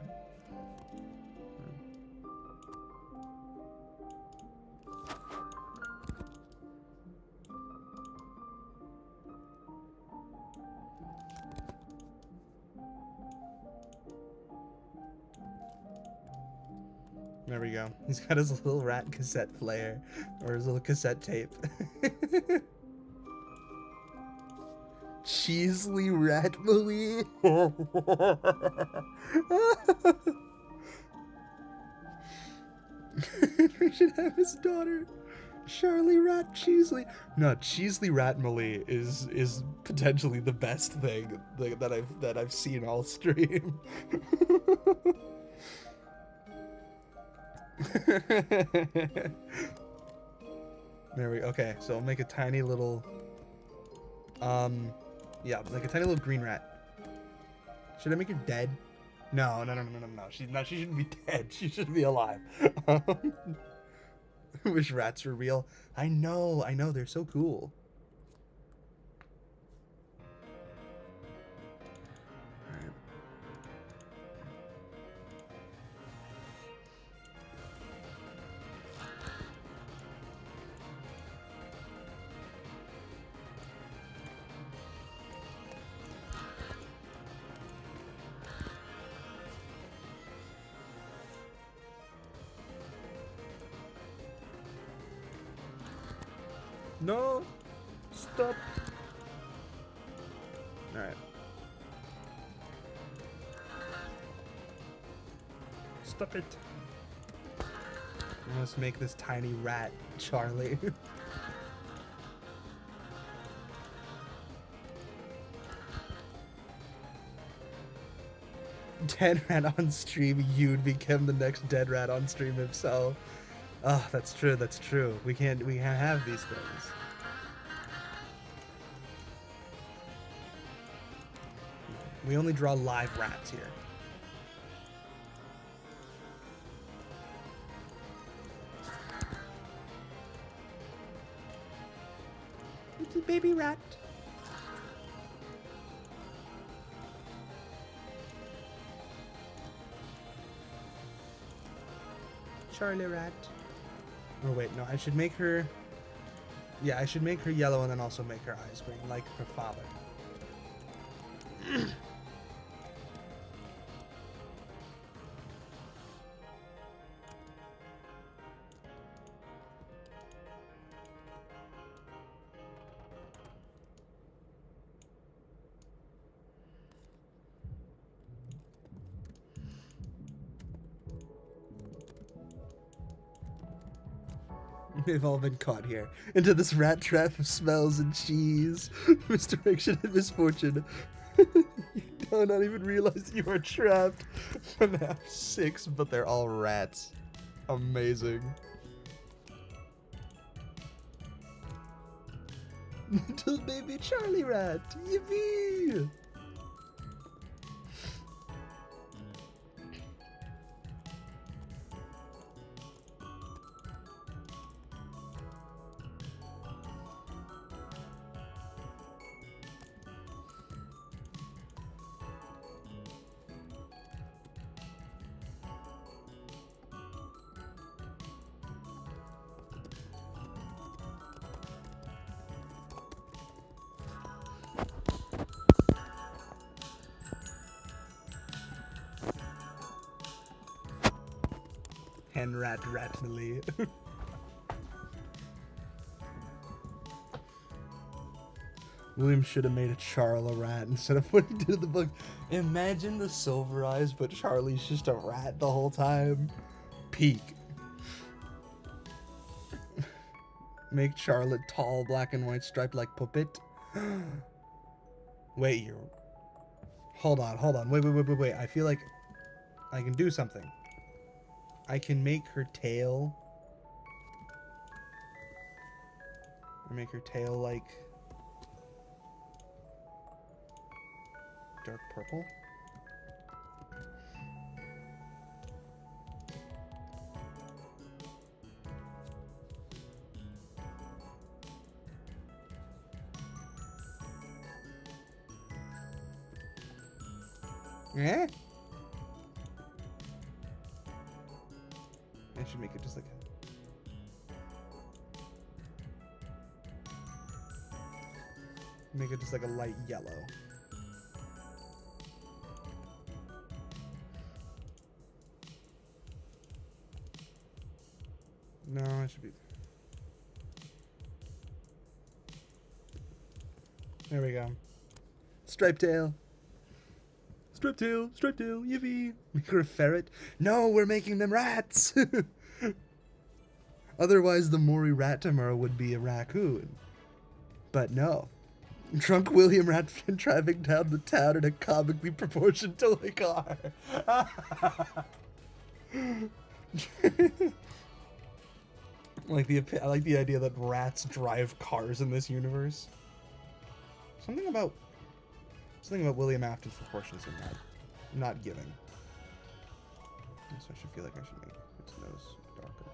There we go. He's got his little rat cassette player, or his little cassette tape. Cheesely rat movie. We should have his daughter, Charlie Rat Cheesley. No, Cheesley Ratmally is potentially the best thing that I've seen all stream. There we go. Okay, so I'll make a tiny little yeah, like a tiny little green rat. Should I make her dead? No. She shouldn't be dead. She should be alive. I wish rats were real. I know, they're so cool. No! Stop! Alright. Stop it! Let's make this tiny rat Charlie. 10 rat on stream, you'd become the next dead rat on stream himself. Oh, that's true, that's true. We can't have these things. We only draw live rats here. It's a baby rat. Charlie rat. Oh wait, no, I should make her... Yeah, I should make her yellow and then also make her eyes green, like her father. They've all been caught here into this rat trap of smells and cheese. Misdirection and misfortune. You do not even realize you are trapped. I'm half 6, but they're all rats. Amazing. Little baby Charlie rat. Yippee! F10 ratnally. William should have made a Charles a rat instead of what he did in the book. Imagine the Silver Eyes, but Charlie's just a rat the whole time. Peak. Make Charlotte tall, black and white, striped like puppet. Wait, you're... Hold on. Wait. I feel like I can do something. I can make her tail... Or make her tail like... dark purple? Eh? I should make it just like a light yellow. No, it should be. There we go. Striped tail. Striped tail, yippee. Make her a ferret. No, we're making them rats. Otherwise, the Maury Ratimer would be a raccoon. But no. Drunk William Ratfin driving down the town in a comically proportioned toy car. I like the idea that rats drive cars in this universe. Something about William Afton's proportions are not giving. So I should feel like I should make his nose darker.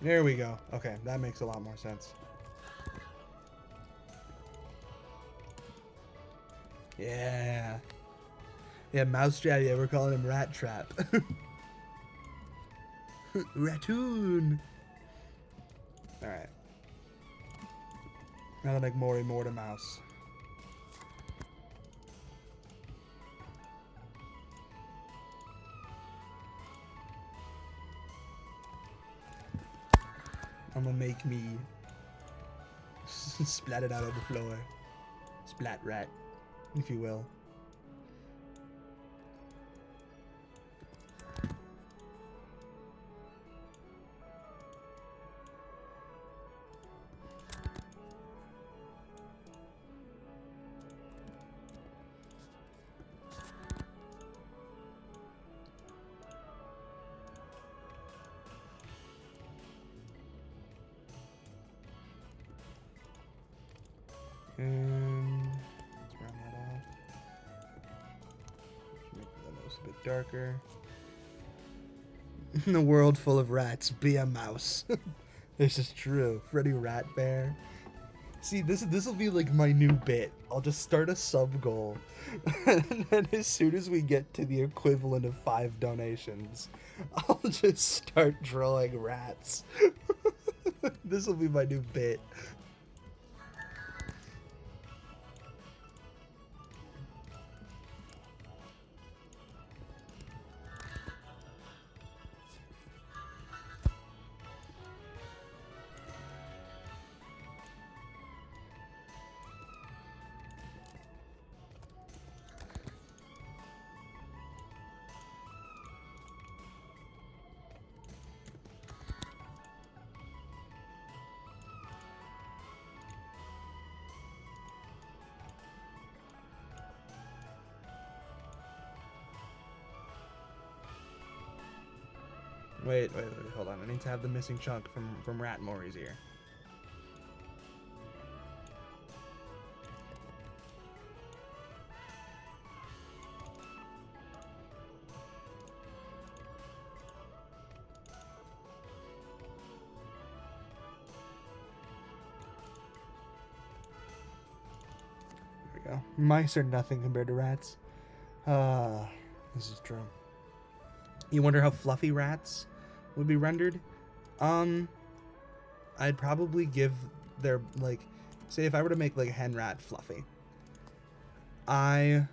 There we go. Okay, that makes a lot more sense. Yeah. Yeah, Mousetrap. Yeah, we're calling him Rat Trap. Ratoon. Alright. Now to make Maury more to Mouse. I'm gonna make me splat it out on the floor. Splat rat, if you will. And let's round that off. Make the nose a bit darker. In a world full of rats, be a mouse. This is true. Freddy Rat Bear. See, this will be like my new bit. I'll just start a sub goal, and then as soon as we get to the equivalent of 5 donations, I'll just start drawing rats. This will be my new bit. Wait, hold on. I need to have the missing chunk from Rat Maury's ear. There we go. Mice are nothing compared to rats. This is true. You wonder how fluffy rats would be rendered? I'd probably give their, like, say if I were to make like a hen rat fluffy, I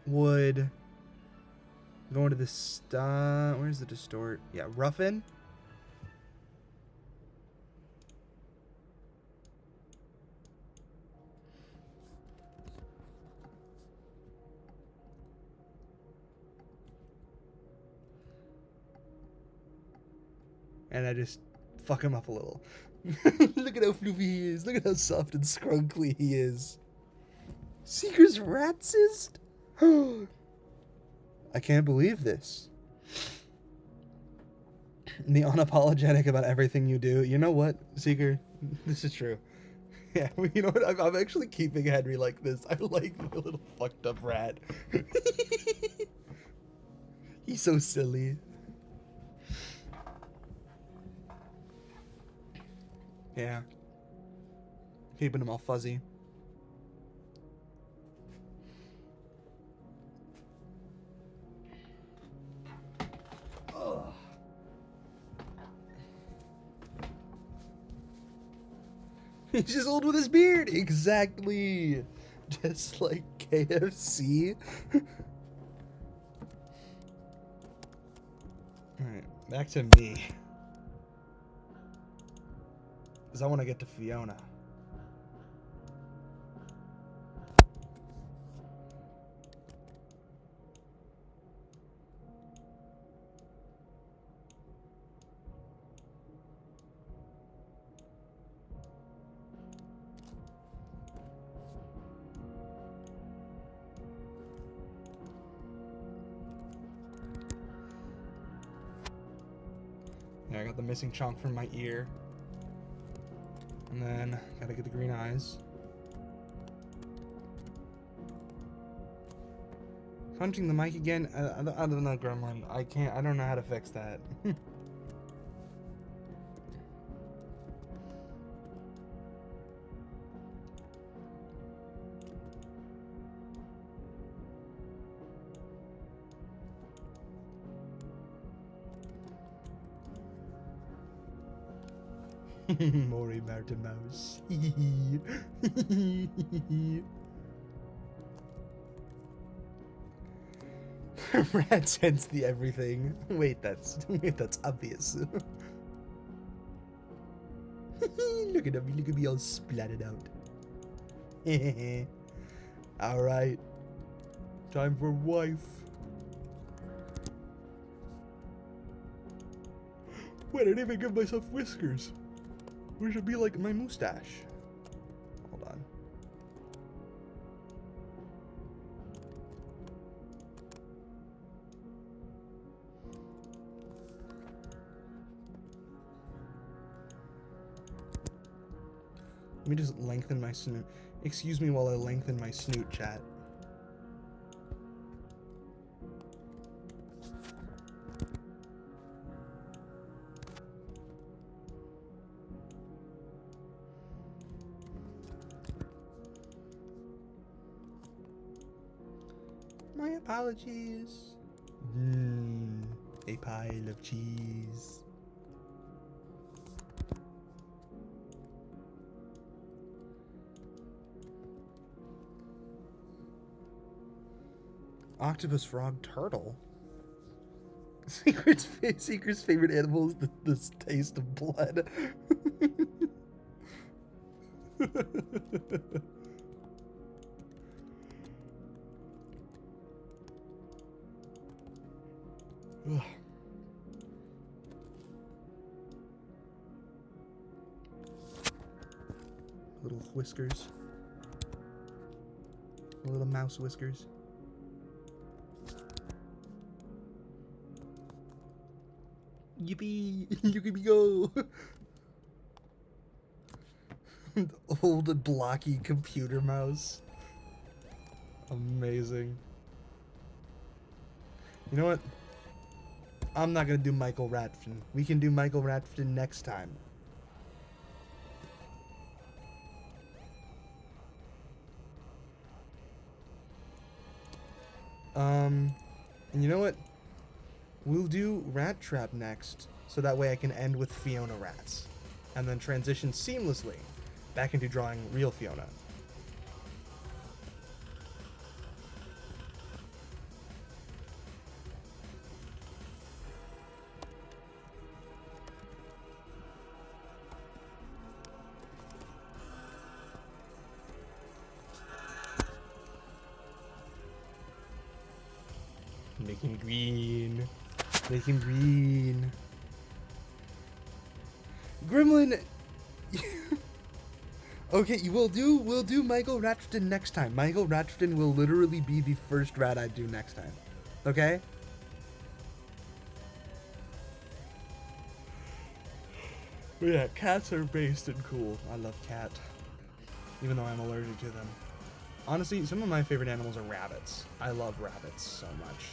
would go into this where's the distort? Yeah, roughen. And I just fuck him up a little. Look at how floofy he is. Look at how soft and scrunkly he is. Seeker's Ratsist? I can't believe this. The unapologetic about everything you do. You know what, Seeker? This is true. Yeah, you know what? I'm actually keeping Henry like this. I like the little fucked up rat. He's so silly. Yeah. Keeping him all fuzzy. Ugh. He's just old with his beard. Exactly. Just like KFC. Alright, back to me. Because I want to get to Fiona. Yeah, I got the missing chunk from my ear. And then, gotta get the green eyes. Punching the mic again? I don't know, Gremlin. I don't know how to fix that. Maury Martin Mouse. Rat sense the everything. Wait, that's obvious. Look at me all splattered out. Alright. Time for wife. Wait, I didn't even give myself whiskers. Which should be like my mustache. Hold on. Let me just lengthen my snoot. Excuse me while I lengthen my snoot, chat. My apologies. A pile of cheese. Octopus, frog, turtle. Secret's favorite animal is the taste of blood. Ugh. Little whiskers. Little mouse whiskers. Yippee! Look at me go! The old blocky computer mouse. Amazing. You know what? I'm not gonna do Michael Ratfin. We can do Michael Ratfin next time. And you know what? We'll do Rat Trap next, so that way I can end with Fiona Rats, and then transition seamlessly back into drawing real Fiona. Making green. Making green. Gremlin! Okay, we'll do Michael Ratchton next time. Michael Ratchton will literally be the first rat I do next time. Okay? But yeah, cats are based and cool. I love cat. Even though I'm allergic to them. Honestly, some of my favorite animals are rabbits. I love rabbits so much.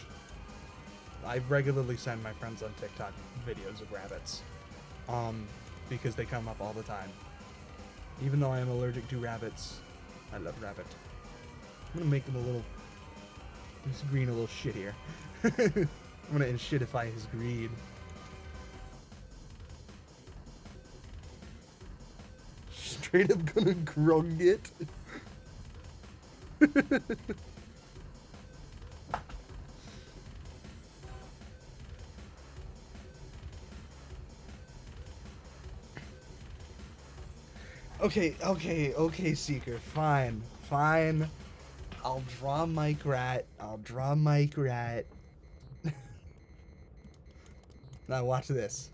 I regularly send my friends on TikTok videos of rabbits. Because they come up all the time. Even though I am allergic to rabbits, I love rabbit. I'm gonna make him his green a little shittier. I'm gonna shitify his green. Straight up gonna grung it. Okay, Seeker. Fine. I'll draw Mike Rat. Now watch this.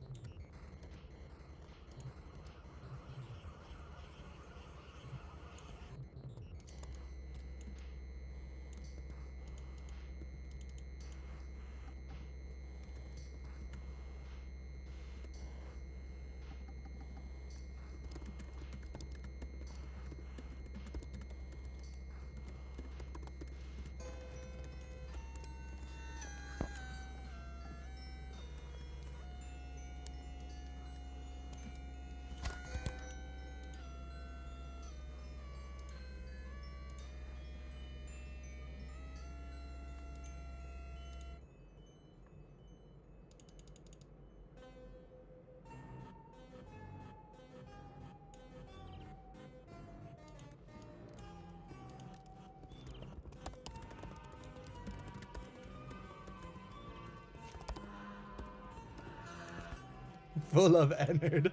Full of Ennard.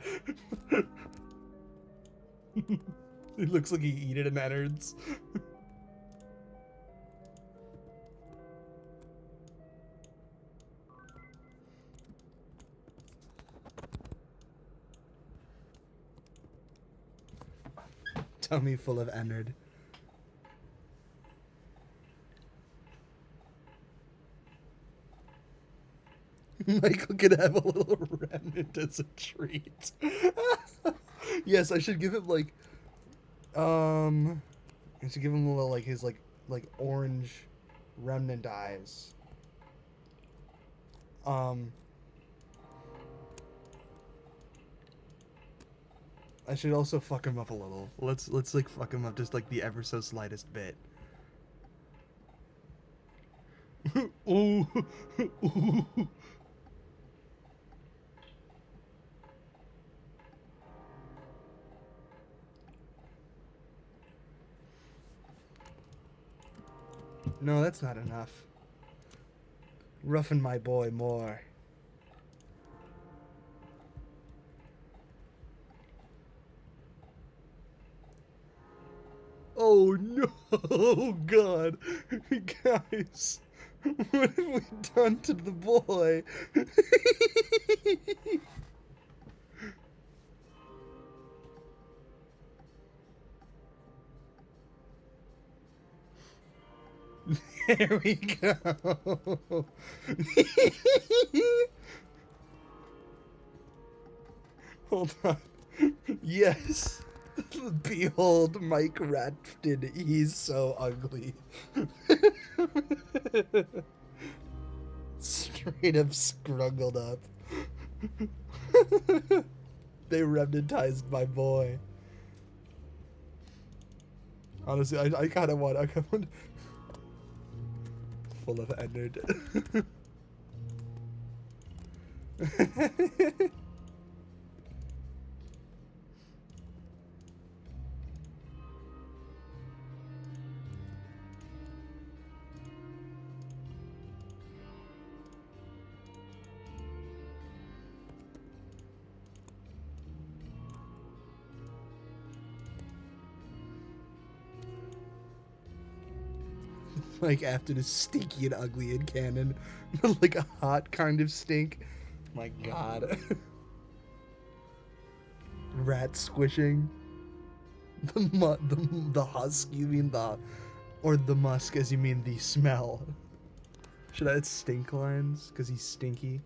It looks like he eat it in Ennards. Tummy full of Ennard. Michael could have a little remnant as a treat. Yes, I should give him like, I should give him a little his orange remnant eyes. I should also fuck him up a little. Let's fuck him up just the ever so slightest bit. Ooh. Ooh. No, that's not enough. Roughen my boy more. Oh no, oh God. Guys, what have we done to the boy? There we go. Hold on. Yes. Behold Mike Ratchton. He's so ugly. Straight up scrungled up. They remnantized my boy. Honestly, I kind of want... Full of Ennard. Like, after the stinky and ugly in canon. Like a hot kind of stink. My god. Rat squishing. The husk, you mean the... Or the musk, as you mean the smell. Should I add stink lines? Because he's stinky.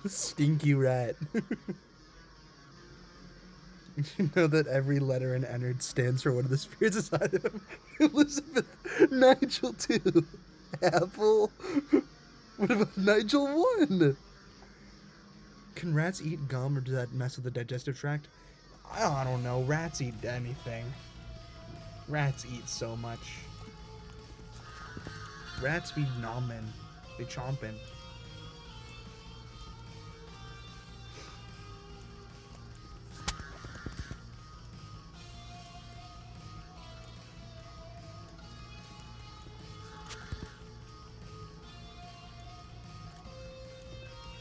Stinky rat. You know that every letter in Ennard stands for one of the spirits inside of him? Elizabeth, Nigel 2, Apple. What about Nigel 1? Can rats eat gum, or does that mess with the digestive tract? I don't know. Rats eat anything. Rats eat so much. Rats be nomming. They chomping.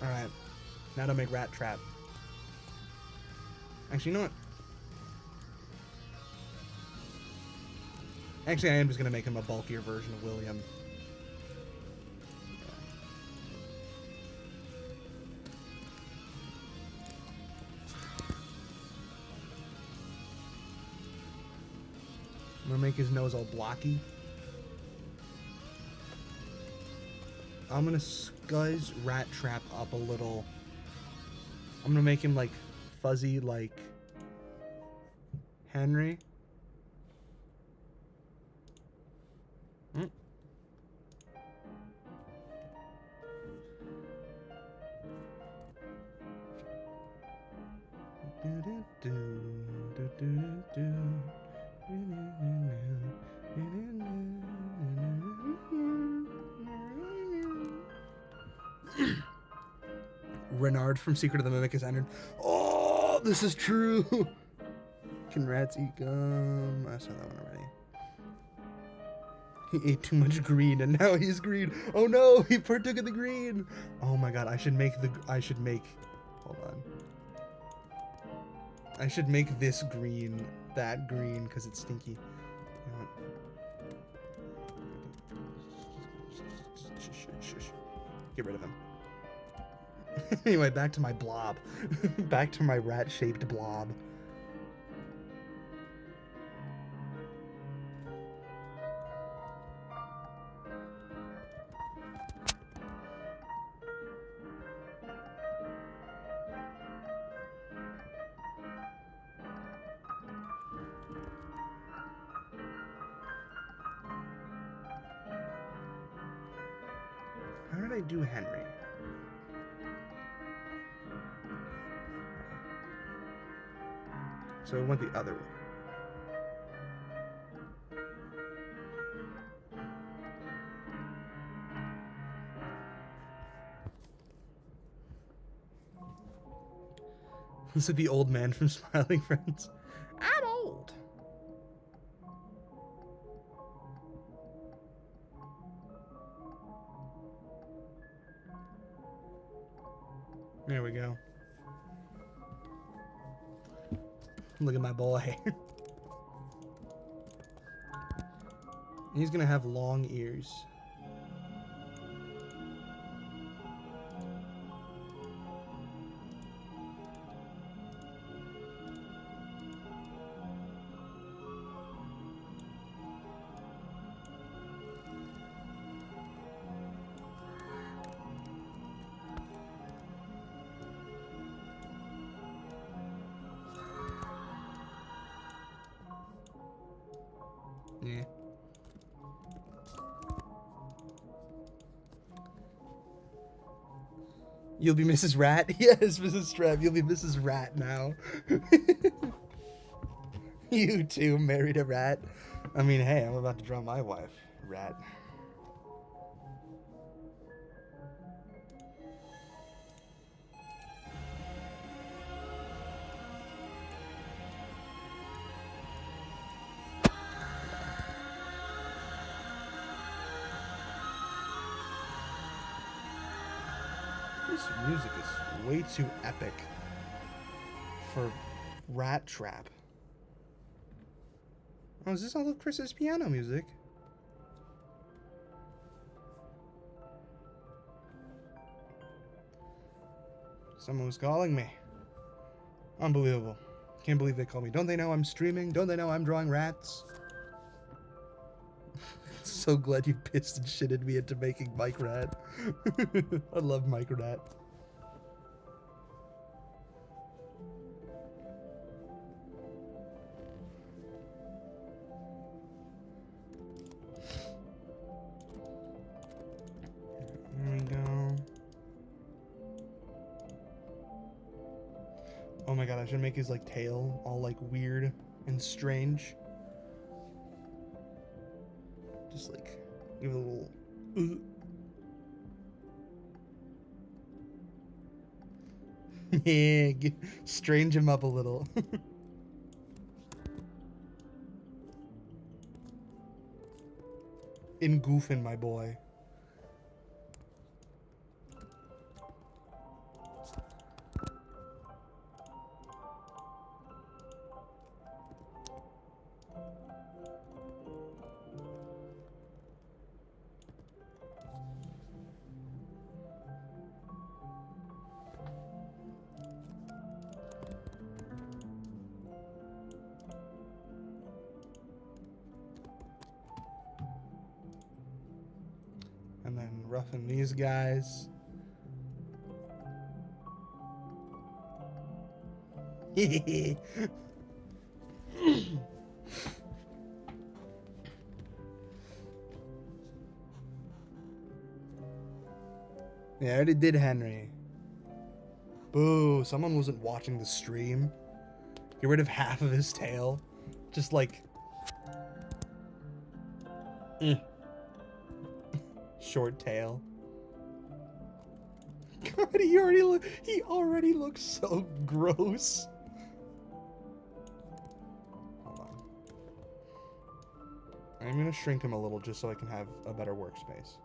Alright. Now to make rat trap. Actually, you know what? Actually, I am just going to make him a bulkier version of William. I'm going to make his nose all blocky. I'm going to scuzz rat trap up a little. I'm going to make him like fuzzy like Henry. Renard from Secret of the Mimic is entered. Oh, this is true. Can rats eat gum? I saw that one already. He ate too much green and now he's green. Oh no, he partook of the green. Oh my god, I should make, hold on. I should make this green, that green, because it's stinky. You know what? Get rid of him. Anyway, back to my blob. Back to my rat-shaped blob. How did I do Henry? So I went the other way. This is the old man from Smiling Friends. I'm old. There we go. Look at my boy. He's gonna have long ears. Yeah. You'll be Mrs. Rat? Yes, Mrs. Streb, you'll be Mrs. Rat now. You too married a rat. I mean, hey, I'm about to draw my wife. Rat. This music is way too epic for Rat Trap. Oh, is this all of Chris's piano music? Someone was calling me. Unbelievable. Can't believe they called me. Don't they know I'm streaming? Don't they know I'm drawing rats? So glad you pissed and shitted me into making Mike Rat. I love Mike Rat. There we go. Oh my god, I should make his like tail all like weird and strange. Just like give it a little yeah, strange him up a little. In goofing, my boy. And then roughing these guys. Yeah, I already did Henry. Boo, someone wasn't watching the stream. Get rid of half of his tail. Just like... short tail. God, he already looks so gross. Hold on. I'm gonna shrink him a little just so I can have a better workspace.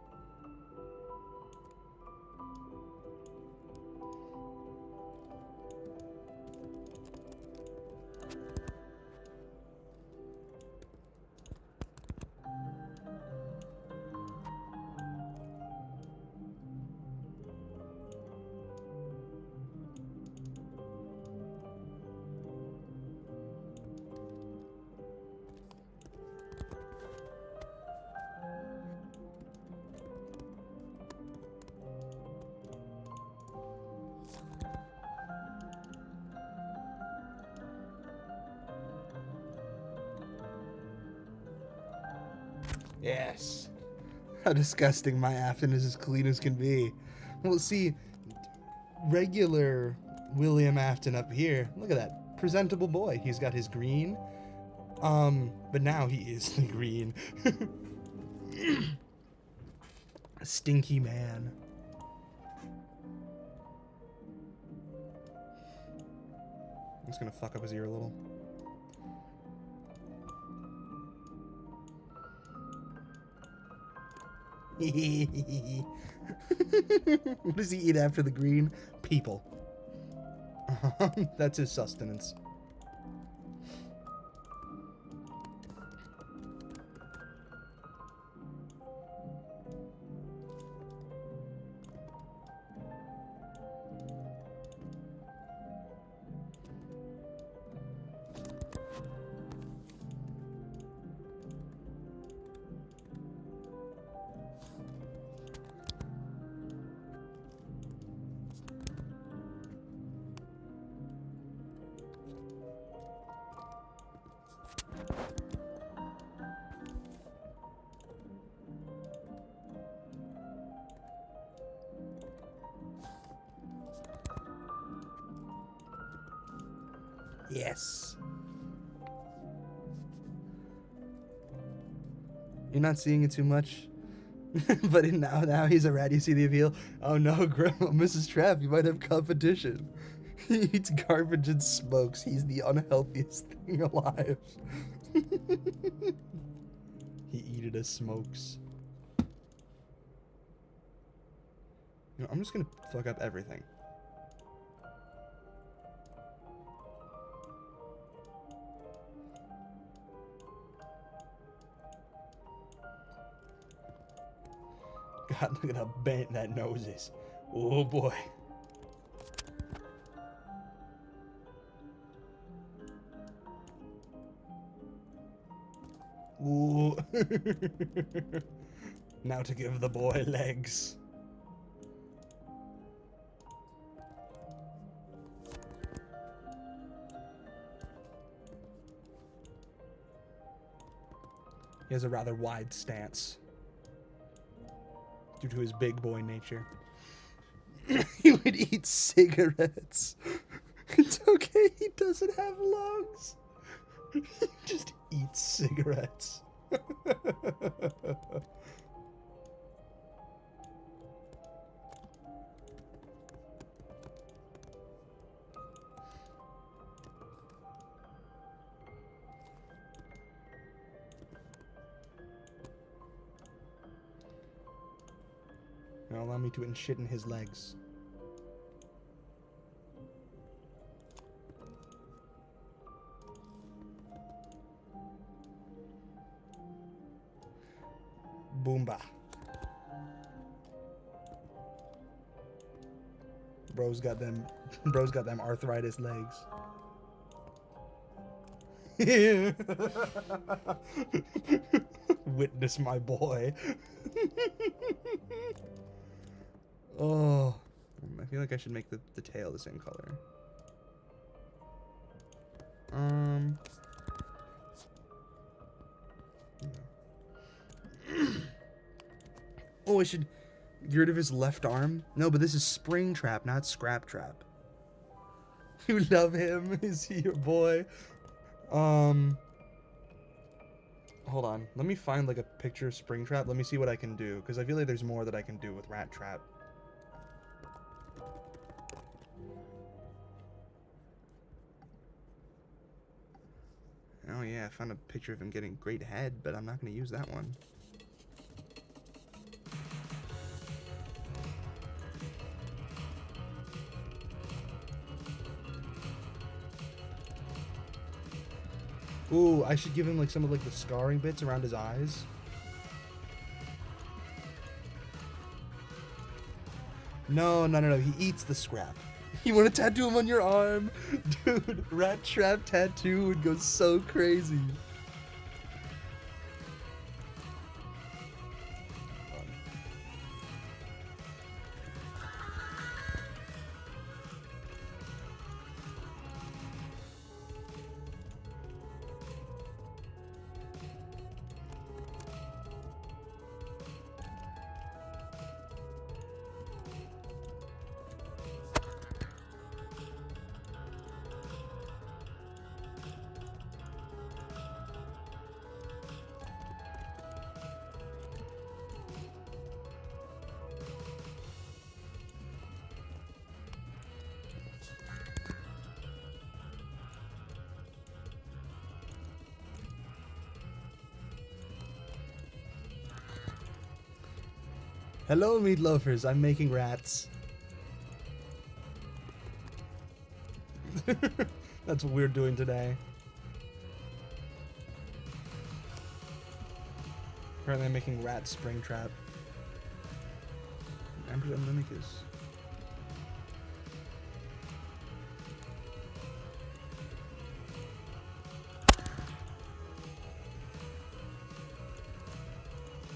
Yes. How disgusting. My Afton is as clean as can be. Well, see, regular William Afton up here, look at that. Presentable boy. He's got his green. But now he is the green. A stinky man. I'm just gonna fuck up his ear a little. What does he eat after the green? People. That's his sustenance. Yes. You're not seeing it too much. But now he's a rat. You see the appeal? Oh no, Grandma, Mrs. Trapp, you might have competition. He eats garbage and smokes. He's the unhealthiest thing alive. He eat it as smokes. You know, I'm just gonna fuck up everything. God, look at how bent that nose is. Oh boy. Ooh. Now to give the boy legs. He has a rather wide stance due to his big boy nature. He would eat cigarettes. It's okay, he doesn't have lungs. He just eats cigarettes. Now allow me to shit in his legs. Boomba. Bro's got them arthritis legs. Witness my boy. Oh, I feel like I should make the tail the same color. Oh, I should get rid of his left arm. No, but this is Springtrap, not Scraptrap. You love him? Is he your boy? Hold on. Let me find like a picture of Springtrap. Let me see what I can do, because I feel like there's more that I can do with Rat Trap. Oh yeah, I found a picture of him getting great head, but I'm not going to use that one. Ooh, I should give him like some of like the scarring bits around his eyes. No, he eats the scrap. You want to tattoo him on your arm? Dude, Rat Trap tattoo would go so crazy. Hello, meat loafers. I'm making rats. That's what we're doing today. Currently, I'm making rat Springtrap. Mimicus.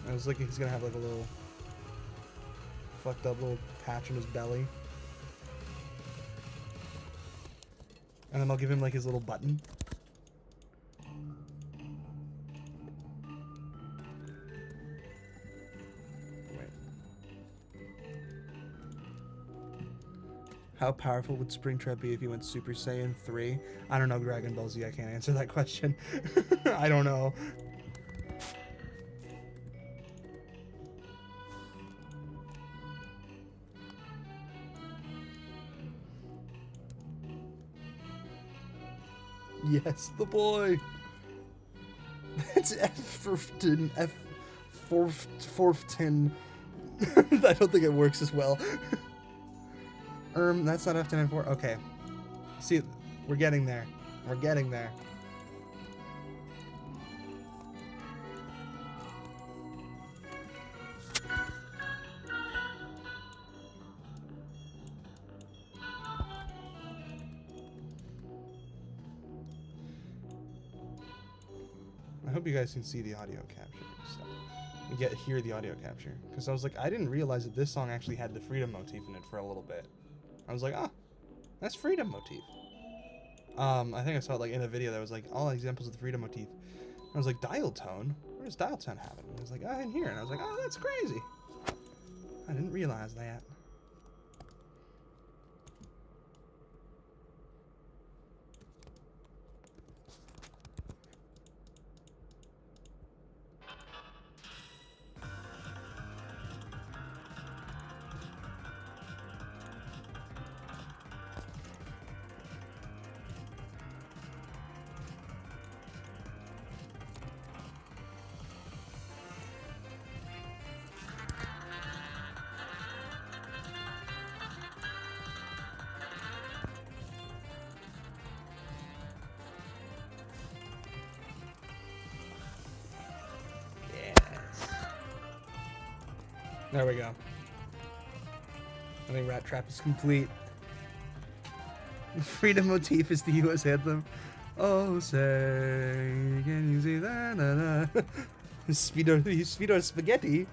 I was thinking he's gonna have like a little fucked up little patch on his belly. And then I'll give him like his little button. Wait. How powerful would Springtrap be if he went Super Saiyan 3? I don't know, Dragon Ball Z, I can't answer that question. I don't know. Yes, the boy. That's F10-N4 I don't think it works as well. That's not F10-N4. Okay. See, we're getting there. We're getting there. I hope you guys can see the audio capture stuff. Hear the audio capture, because I was like, I didn't realize that this song actually had the freedom motif in it for a little bit. I was like, ah, that's freedom motif. I think I saw it like in a video that was like all examples of the freedom motif. I was like, dial tone? Where does dial tone happen? And I was like, oh, in here. And I was like, oh, that's crazy. I didn't realize that. There we go. I think Rat Trap is complete. The freedom motif is the US anthem. Oh, say, can you see that? Na, na. Speedo spaghetti.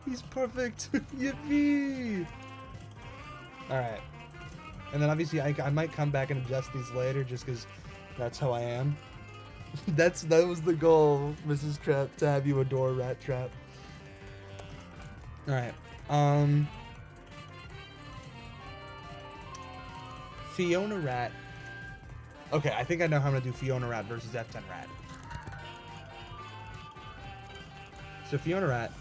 He's perfect. Yippee! Alright. And then obviously I might come back and adjust these later just because that's how I am. That was the goal, Mrs. Trap, to have you adore Rat Trap. Alright, Fiona Rat. Okay, I think I know how I'm gonna do Fiona Rat versus F10 Rat. So Fiona Rat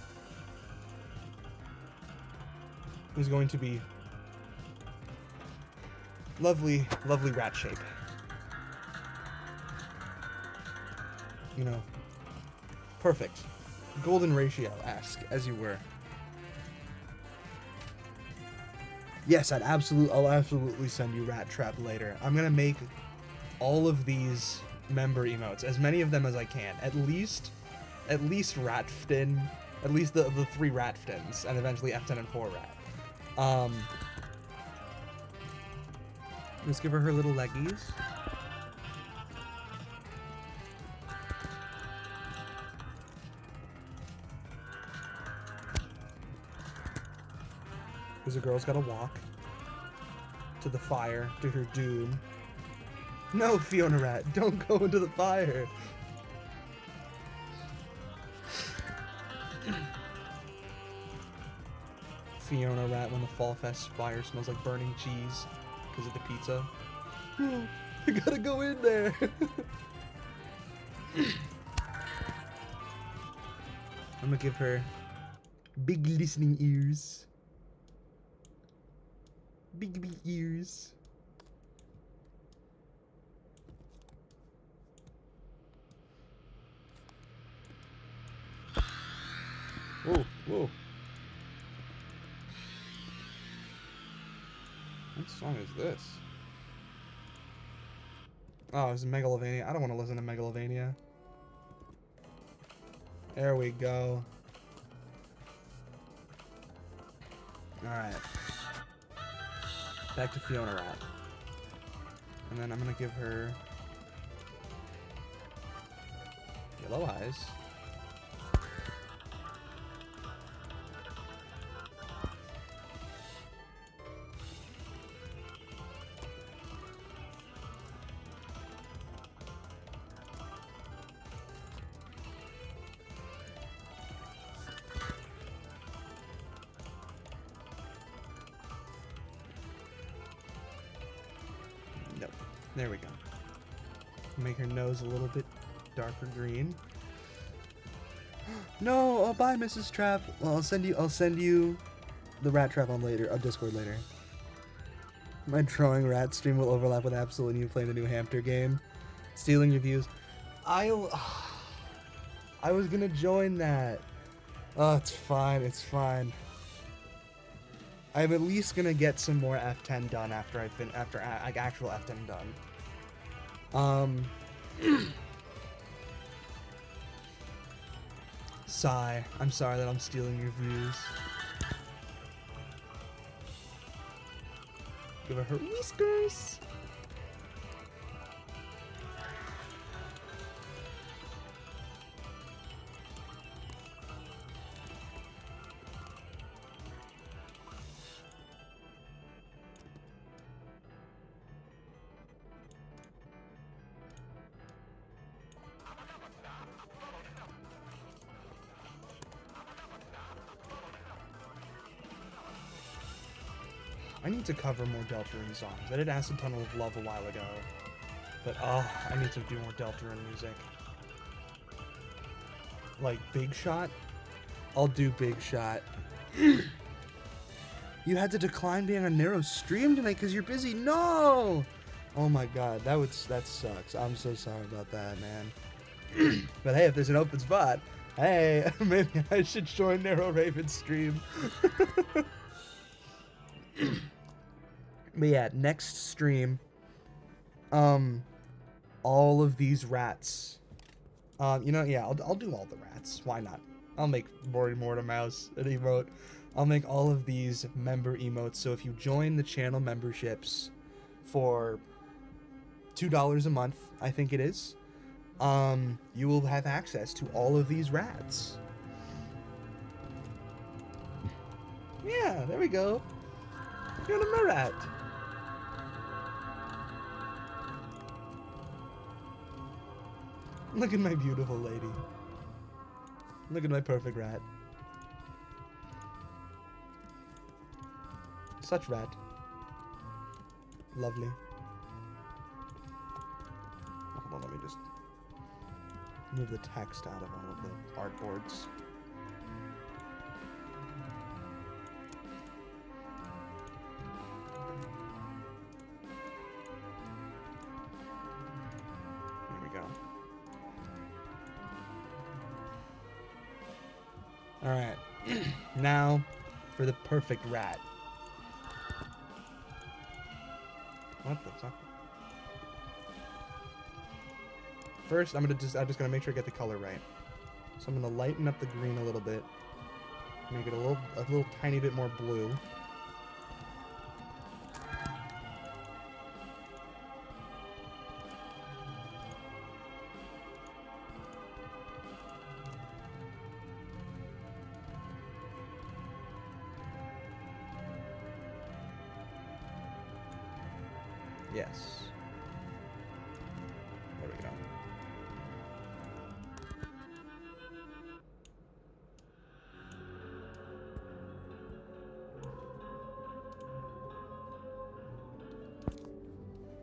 is going to be lovely, lovely rat shape. You know, perfect. Golden ratio-esque, as you were. Yes, I'll absolutely send you Rat Trap later. I'm gonna make all of these member emotes, as many of them as I can. At least Ratftin, at least the 3 Ratftins, and eventually F10-N4 Rat. Let's give her little leggies. Because the girl's gotta walk to the fire, to her doom. No, Fiona Rat, don't go into the fire. Fiona Rat when the Fall Fest fire smells like burning cheese because of the pizza. Oh, I gotta go in there. I'm gonna give her big listening ears. Big ears. Whoa, whoa. What song is this? Oh, it's Megalovania. I don't want to listen to Megalovania. There we go. Alright. Back to Fiona Rat. And then I'm gonna give her yellow eyes. There we go. Make her nose a little bit darker green. No, oh, bye, Mrs. Trap. Well, I'll send you the Rat Trap on Discord later. My drawing rat stream will overlap with absolutely you playing the new Hamster game. Stealing your views. I was gonna join that. Oh, it's fine. It's fine. I'm at least gonna get some more F10 done after actual F10 done. Sigh. I'm sorry that I'm stealing your views. Give her whiskers. I need to cover more Deltarune songs. I did Acid Tunnel of Love a while ago, but I need to do more Deltarune music. Like Big Shot? I'll do Big Shot. You had to decline being on Narrow stream tonight because you're busy. No! Oh my god, that sucks. I'm so sorry about that, man. But hey, if there's an open spot, hey, maybe I should join Narrow Raven's stream. But yeah, next stream, all of these rats. You know, yeah, I'll do all the rats. Why not? I'll make Mortimer Mouse an emote. I'll make all of these member emotes. So if you join the channel memberships for $2 a month, I think it is, you will have access to all of these rats. Yeah, there we go. You're a rat. Look at my beautiful lady. Look at my perfect rat. Such rat. Lovely. Hold on, let me just move the text out of all of the artboards. Alright, now for the perfect rat. What the fuck? First, I'm just gonna make sure I get the color right. So I'm gonna lighten up the green a little bit, make it a little tiny bit more blue. Yes. There we go.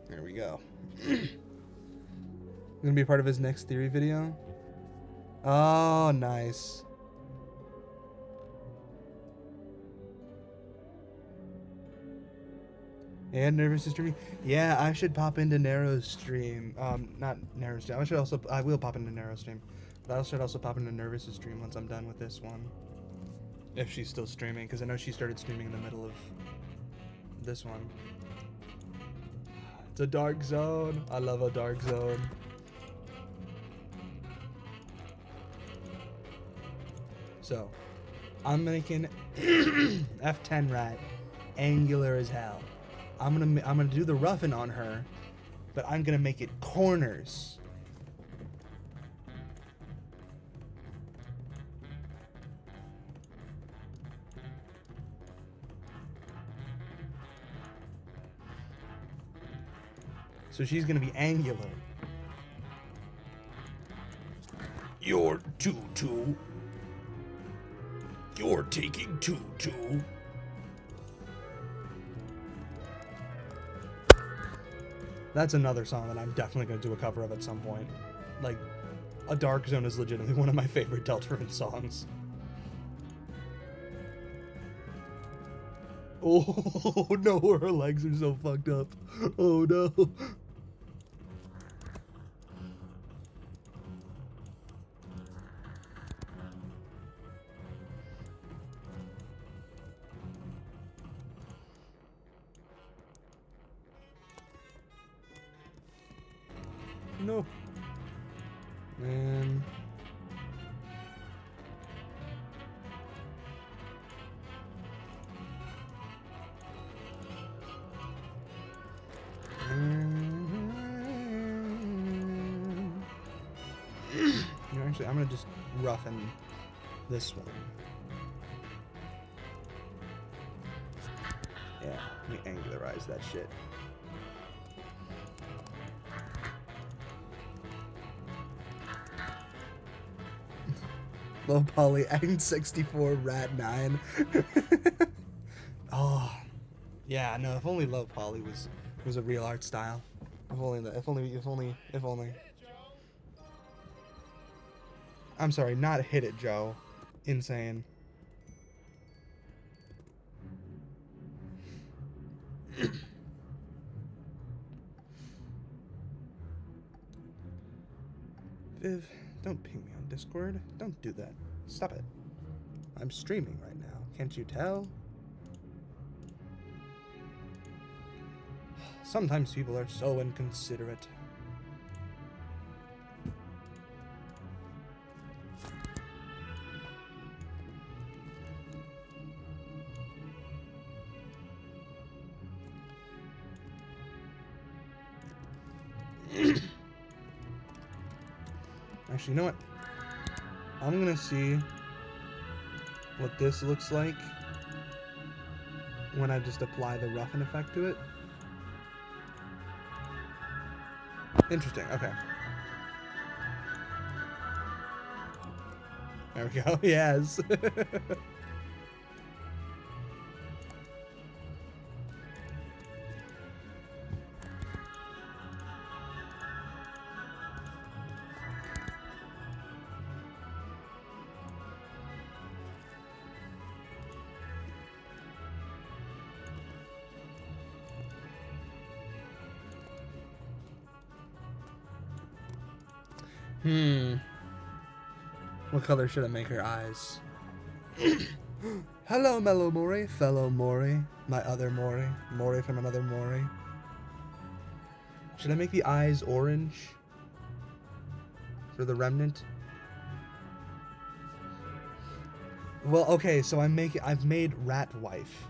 There we go. Gonna be a part of his next theory video? Oh, nice. And Nervous is streaming. Yeah, I should pop into Narrow's stream. Not Narrow's stream. I will pop into Narrow's stream. But I should also pop into Nervous's stream once I'm done with this one. If she's still streaming, because I know she started streaming in the middle of this one. It's a dark zone. I love a dark zone. So, I'm making F10 rat angular as hell. I'm gonna do the roughing on her, but I'm gonna make it corners. So she's gonna be angular. You're 2-2. You're taking 2-2. That's another song that I'm definitely going to do a cover of at some point. Like, A Dark Zone is legitimately one of my favorite Deltarune songs. Oh no, her legs are so fucked up. Oh no. No. And you know, actually, I'm gonna just roughen this one. Yeah, let me angularize that shit. Low poly, Act 64, Rat 9. Oh, yeah, no, if only low poly was a real art style. If only. I'm sorry, not hit it, Joe. Insane. Viv, don't ping me on Discord. Don't do that. Stop it. I'm streaming right now. Can't you tell? Sometimes people are so inconsiderate. Actually, you know what? I'm gonna see what this looks like when I just apply the roughen effect to it. Interesting, okay. There we go, yes. What color should I make her eyes? Hello, Mellow Mori, fellow Mori, my other Mori, Mori from another Mori. Should I make the eyes orange for the remnant? Well, okay, so I've made Rat Wife.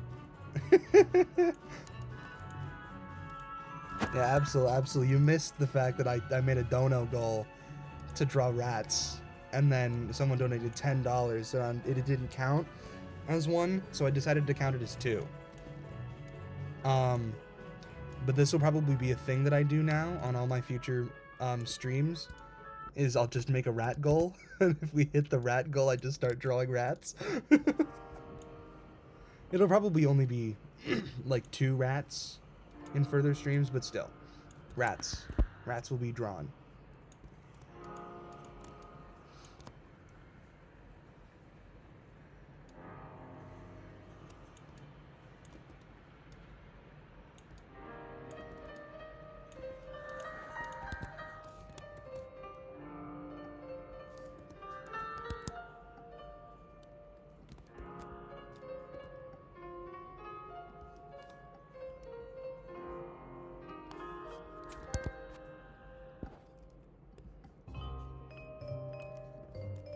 Yeah, absolutely. You missed the fact that I made a dono goal to draw rats, and then someone donated $10, so it didn't count as one, so I decided to count it as two. But this will probably be a thing that I do now on all my future streams, is I'll just make a rat goal, and if we hit the rat goal, I just start drawing rats. It'll probably only be like 2 rats in further streams, but still, rats will be drawn.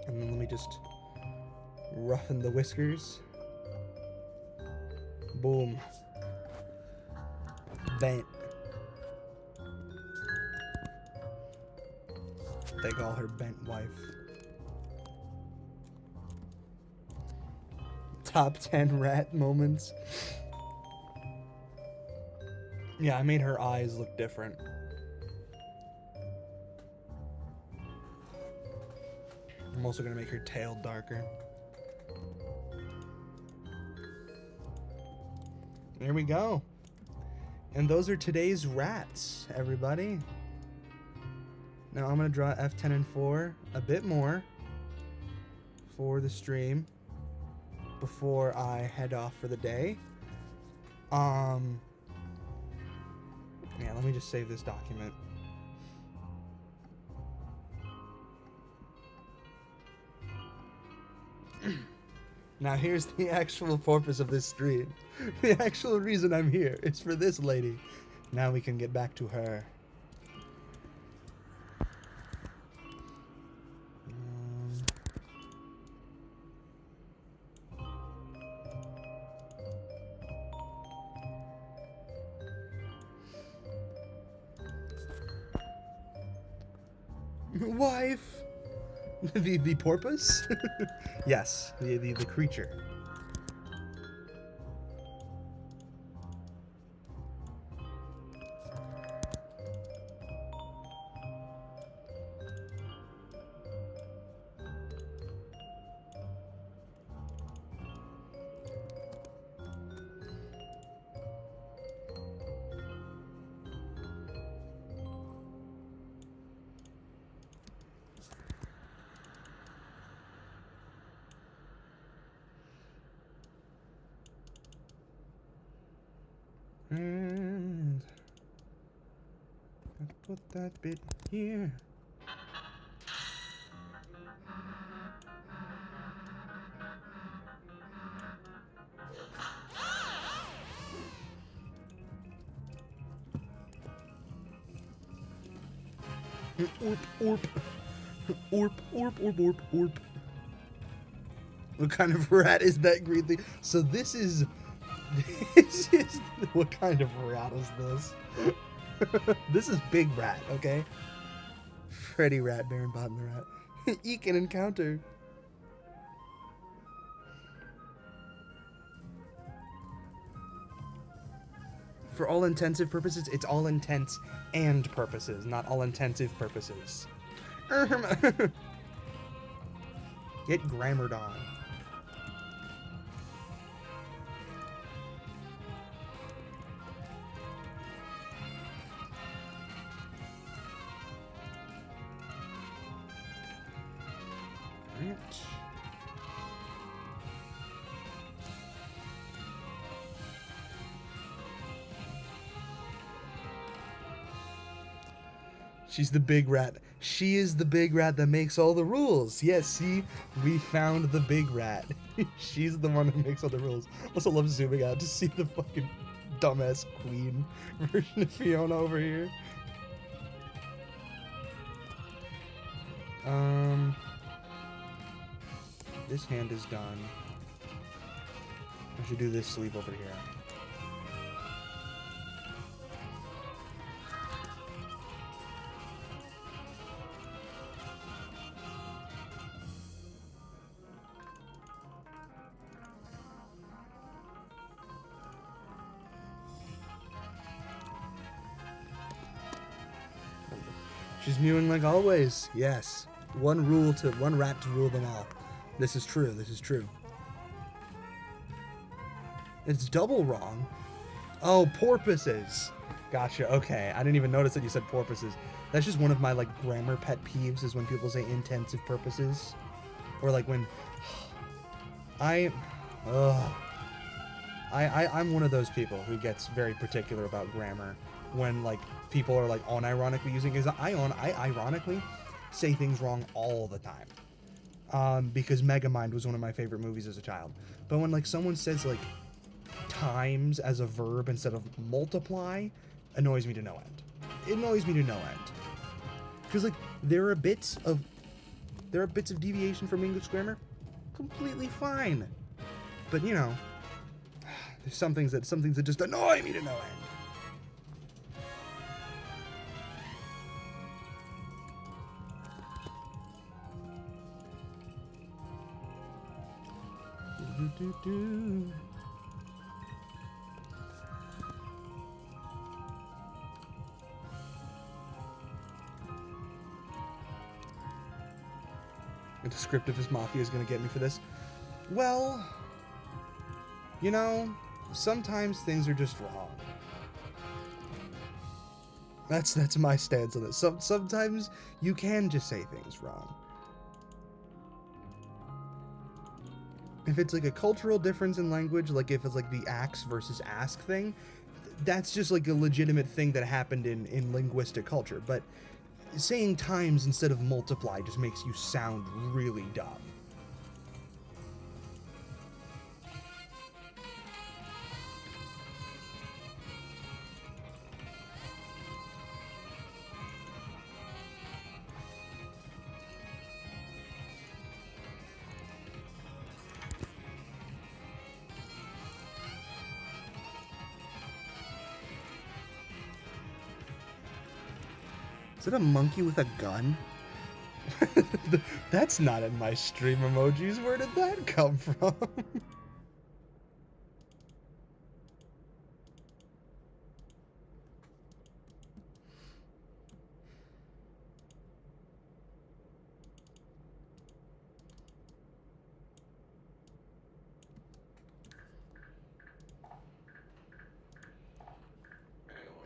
And then let me just roughen the whiskers. Boom. Bent. They call her Bent Wife. Top 10 rat moments. Yeah, I made her eyes look different. I'm also going to make her tail darker. There we go. And those are today's rats, everybody. Now I'm going to draw F10-N4 a bit more for the stream before I head off for the day. Yeah, let me just save this document. Now here's the actual purpose of this stream. The actual reason I'm here is for this lady. Now we can get back to her. Wife! The porpoise? Yes, the creature. And let's put that bit here. Orp, orp. Orp, orp, orp, orp, orp. What kind of rat is that, Greedly? So this is... What kind of rat is this? This is Big Rat, okay? Freddy Rat, Baron Bottom the Rat. Eek an encounter. For all intensive purposes, it's all intents and purposes, not all intensive purposes. Get grammared on. Right. She's the big rat. She is the big rat that makes all the rules. Yes, see? We found the big rat. She's the one that makes all the rules. Also love zooming out to see the fucking dumbass queen version of Fiona over here. This hand is done. I should do this sleeve over here. She's mewing like always. Yes. One rat to rule them all. This is true. This is true. It's double wrong. Oh, porpoises. Gotcha. Okay. I didn't even notice that you said porpoises. That's just one of my like grammar pet peeves is when people say intensive purposes. Or like when I'm one of those people who gets very particular about grammar when like people are like unironically using it. I ironically say things wrong all the time. Because Megamind was one of my favorite movies as a child. But when like someone says like times as a verb instead of multiply, annoys me to no end. It annoys me to no end. Because like there are bits of deviation from English grammar, completely fine. But you know, there's some things that just annoy me to no end. A descriptivist mafia is going to get me for this. Well, you know, sometimes things are just wrong. That's my stance on this. Sometimes you can just say things wrong. If it's like a cultural difference in language, like if it's like the axe versus ask thing, that's just like a legitimate thing that happened in linguistic culture. But saying times instead of multiply just makes you sound really dumb. Is it a monkey with a gun? That's not in my stream emojis. Where did that come from?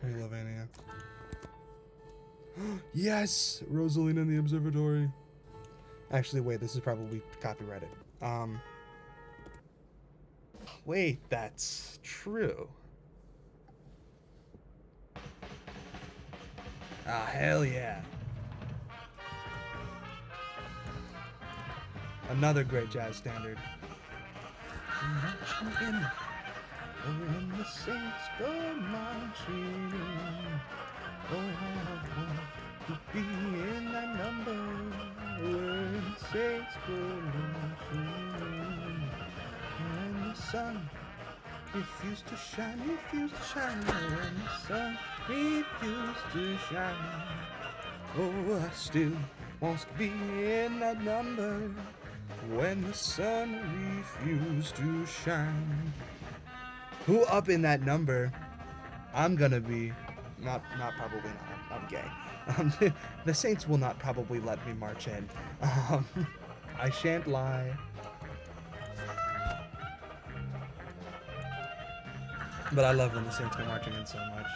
I love Ania. Yes! Rosalina in the observatory. Actually, wait, this is probably copyrighted. Wait, that's true. Ah, hell yeah. Another great jazz standard. When the saints go marching in, oh, I want to be in that number. When the saints go marching in, when the sun refused to shine, when the sun refused to shine. Oh, I still want to be in that number. When the sun refused to shine. Who up in that number? I'm gonna be, probably not. I'm gay. The Saints will not probably let me march in. I shan't lie. But I love when the Saints go marching in so much.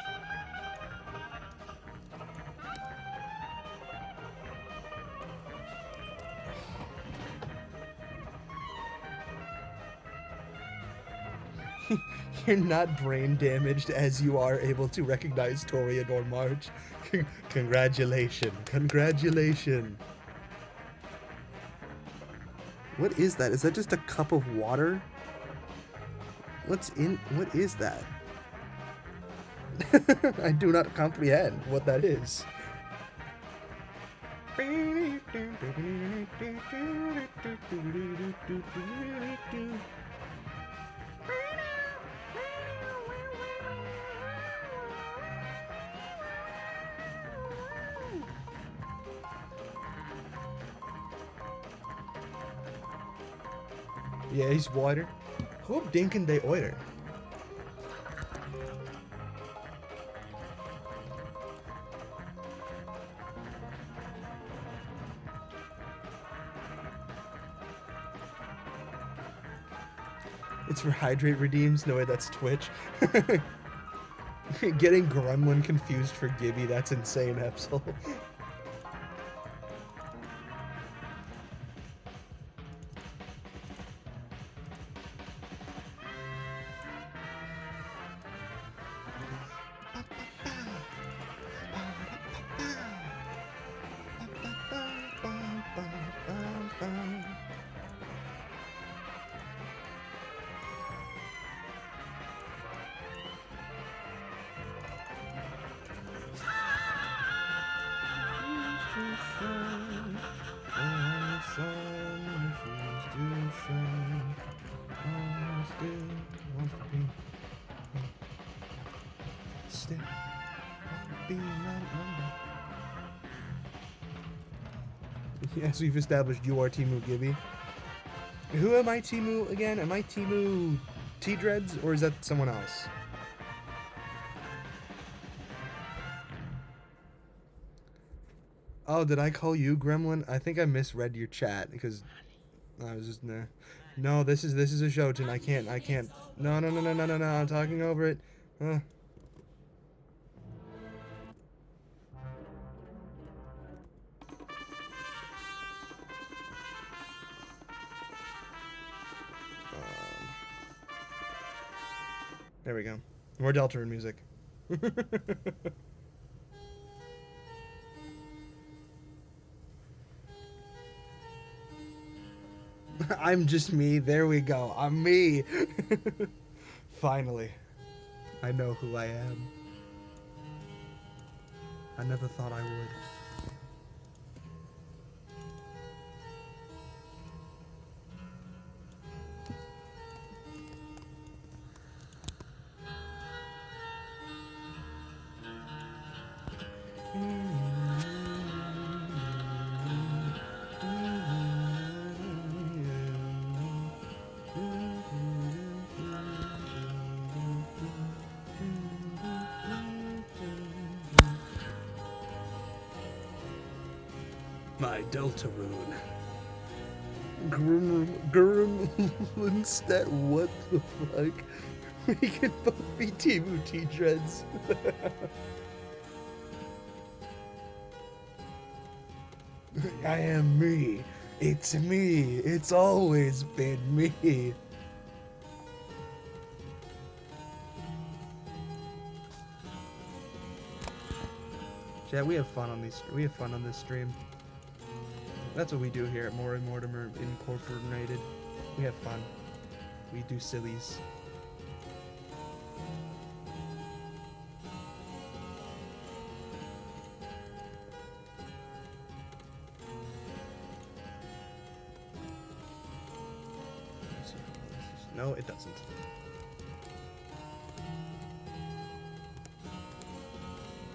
You're not brain damaged as you are able to recognize Toreador March. Congratulations. Congratulations. What is that? Is that just a cup of water? What is that? I do not comprehend what that is. Yeah, he's water. Who denken they oiter? It's for hydrate redeems. No way, that's Twitch. Getting Gremlin confused for Gibby, that's insane, Epsil. Yes, we've established you are Timu Gibby. Who am I, Timu, again? Am I Timu T-Dreads, or is that someone else? Oh, did I call you Gremlin? I think I misread your chat, because I was just, nah. No, this is a Shoten. I can't. No, I'm talking over it. There we go. More Deltarune music. I'm just me. There we go. I'm me. Finally. I know who I am. I never thought I would. my Delta rune. Gremlinstead, what the fuck? We can both be Timu T-Dreads. I am me. It's me. It's always been me. Chat, we have fun on these. We have fun on this stream. That's what we do here at More and Mortimer Incorporated. We have fun. We do sillies. No, it doesn't.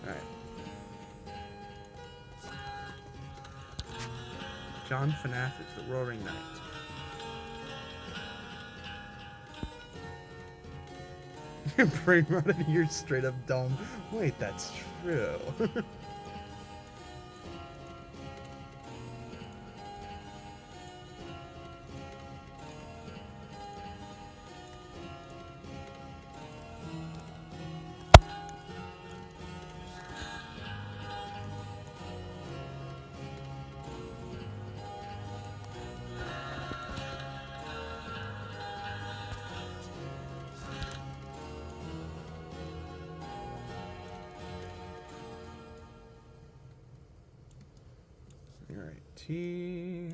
Alright. John FNAF is the Roaring Knight. Your brain rotted, you're straight up dumb. Wait, that's true. Alright, T.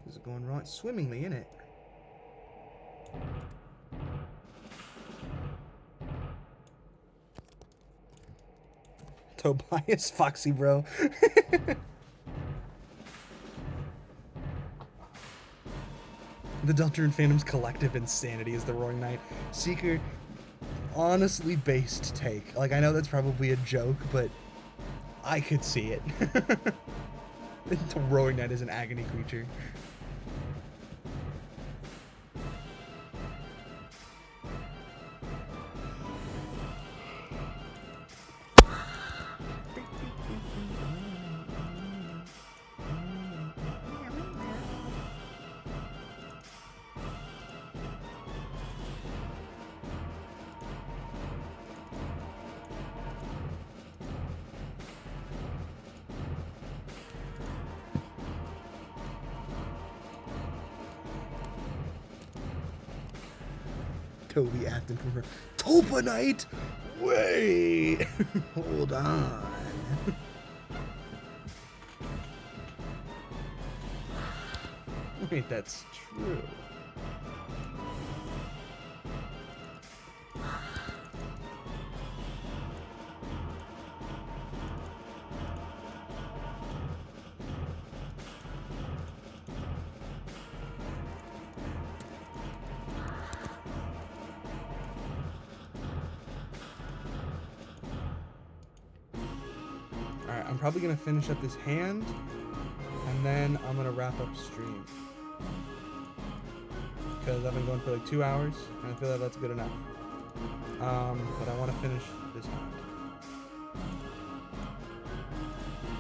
This is going right swimmingly, isn't it? Tobias Foxy, bro. The Deltarune fandom's collective insanity is the Roaring Knight. Seeker, honestly based take. Like, I know that's probably a joke, but I could see it. The Roaring Knight is an agony creature. Toby F10-N4 Tulpa Knight! Wait! Hold on. Wait, that's true. Alright, I'm probably going to finish up this hand, and then I'm going to wrap up stream. Because I've been going for like 2 hours, and I feel like that's good enough. But I want to finish this hand.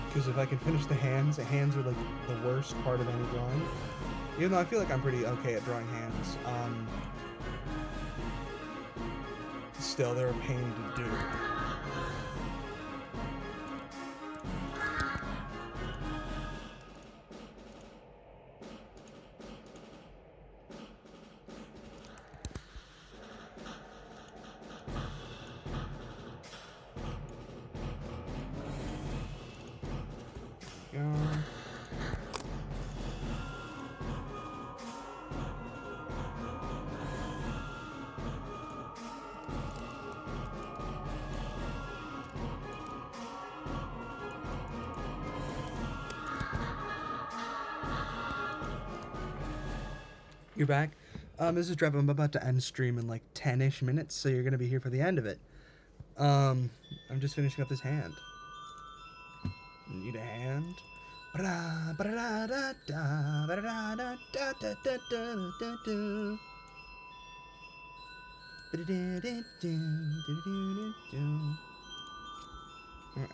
Because if I can finish the hands are like the worst part of any drawing. Even though I feel like I'm pretty okay at drawing hands. Still, they're a pain to do. You're back. This is Trev. I'm about to end stream in like 10-ish minutes, so you're gonna be here for the end of it. I'm just finishing up this hand. Need a hand?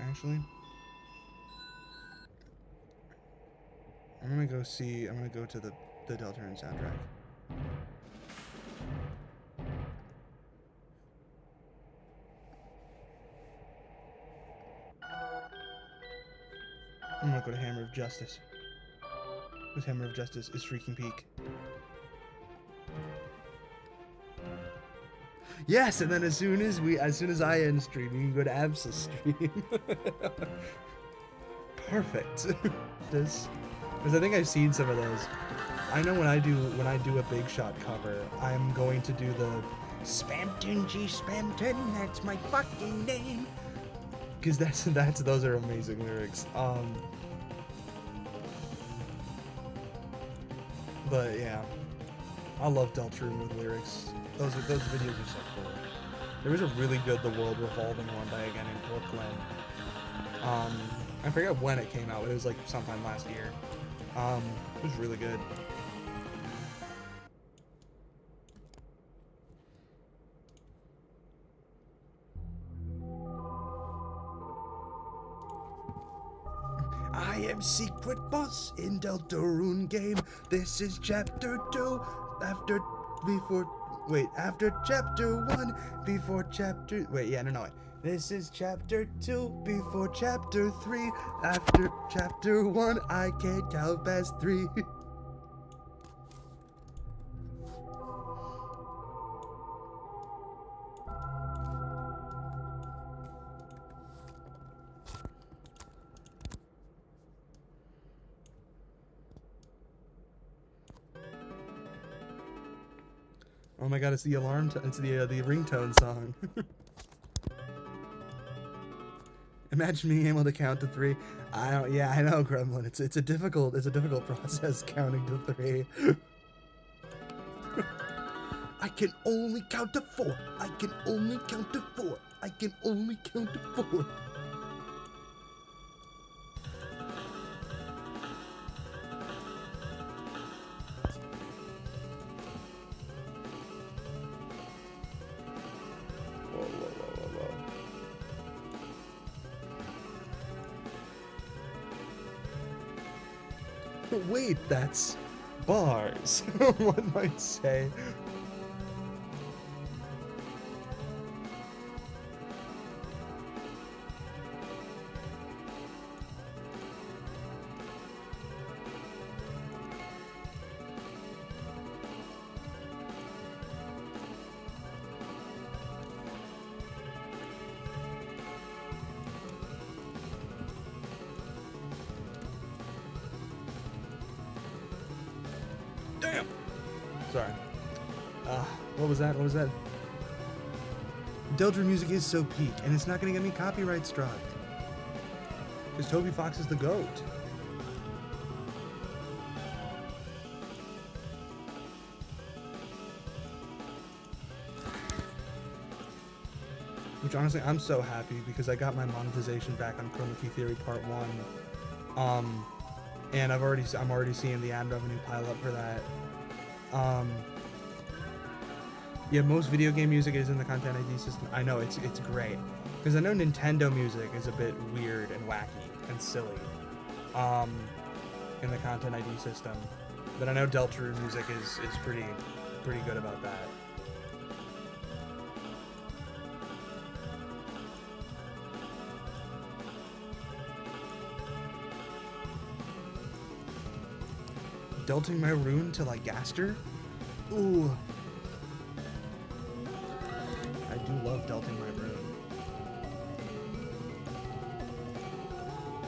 Actually, I'm gonna go see. I'm gonna go to the Deltarune soundtrack. I'm gonna go to Hammer of Justice. This Hammer of Justice is freaking peak. Yes, and then as soon as I end stream, you can go to Absa's stream. Perfect. This, because I think I've seen some of those. I know when I do a Big Shot cover, I'm going to do the Spamton G Spamton. That's my fucking name. Because those are amazing lyrics. But yeah, I love Deltarune with lyrics. Those videos are so cool. There was a really good The World Revolving one by again in Brooklyn. I forget when it came out, but it was like sometime last year. It was really good. I am secret boss in Deltarune game. This is chapter 2. After chapter 1, before chapter... Wait, yeah, no. This is chapter 2, before chapter 3. After chapter 1, I can't count past 3. Oh my god, it's the alarm, it's the ringtone song. Imagine being able to count to 3. Yeah, I know, Gremlin. It's a difficult process counting to 3. I can only count to 4. I can only count to 4. I can only count to 4. Wait, that's bars. One might say. Damn! Sorry. What was that? What was that? Deltarune music is so peak, and it's not gonna get me copyright struck. Because Toby Fox is the GOAT. Which honestly, I'm so happy because I got my monetization back on Chroma Key Theory Part 1. And I'm already seeing the ad revenue pile up for that. Yeah, most video game music is in the Content ID system. I know, it's great. Because I know Nintendo music is a bit weird and wacky and silly in the Content ID system. But I know Deltarune music is pretty good about that. Delting my rune till I gaster? Ooh. I do love delting my rune.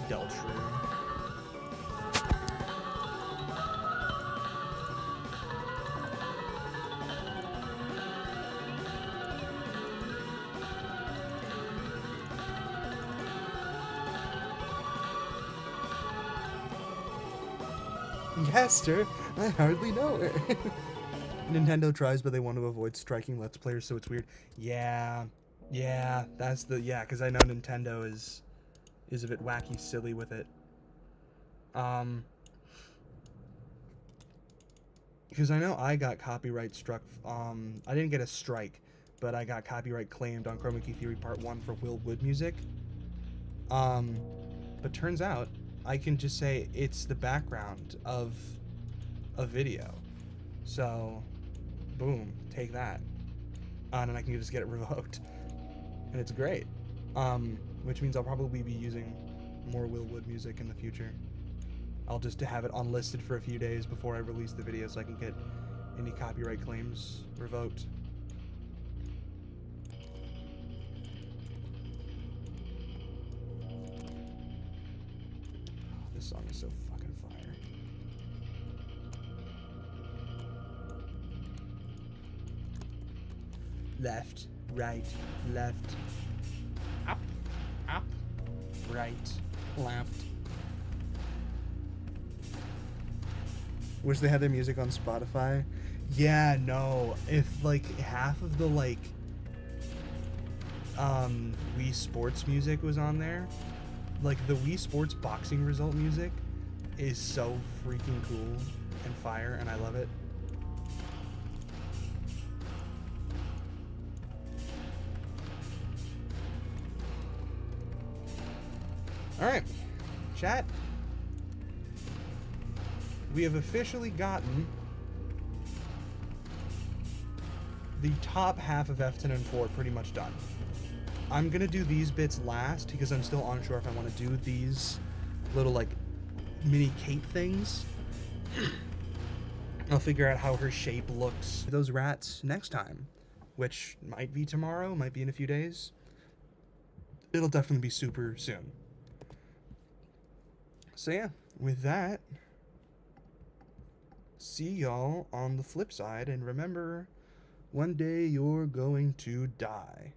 Deltarune. Gaster? I hardly know her. Nintendo tries, but they want to avoid striking Let's Players, so it's weird. Yeah, that's the, because I know Nintendo is a bit wacky, silly with it. Because I know I got copyright struck, I didn't get a strike, but I got copyright claimed on Chroma Key Theory Part 1 for Will Wood music. But turns out I can just say it's the background of a video. So, boom, take that. And then I can just get it revoked. And it's great. Which means I'll probably be using more Will Wood music in the future. I'll just have it unlisted for a few days before I release the video so I can get any copyright claims revoked. This song is so fucking fire. Left, right, left, up, up, right, left. Wish they had their music on Spotify. Yeah, no. If like half of the like Wii Sports music was on there, like the Wii Sports boxing result music is so freaking cool and fire, and I love it. Alright, chat. We have officially gotten the top half of F10-N4 pretty much done. I'm gonna do these bits last because I'm still unsure if I want to do these little like mini cape things. I'll figure out how her shape looks. Those rats next time, which might be tomorrow, might be in a few days. It'll definitely be super soon. So yeah, with that, see y'all on the flip side, and remember, one day you're going to die.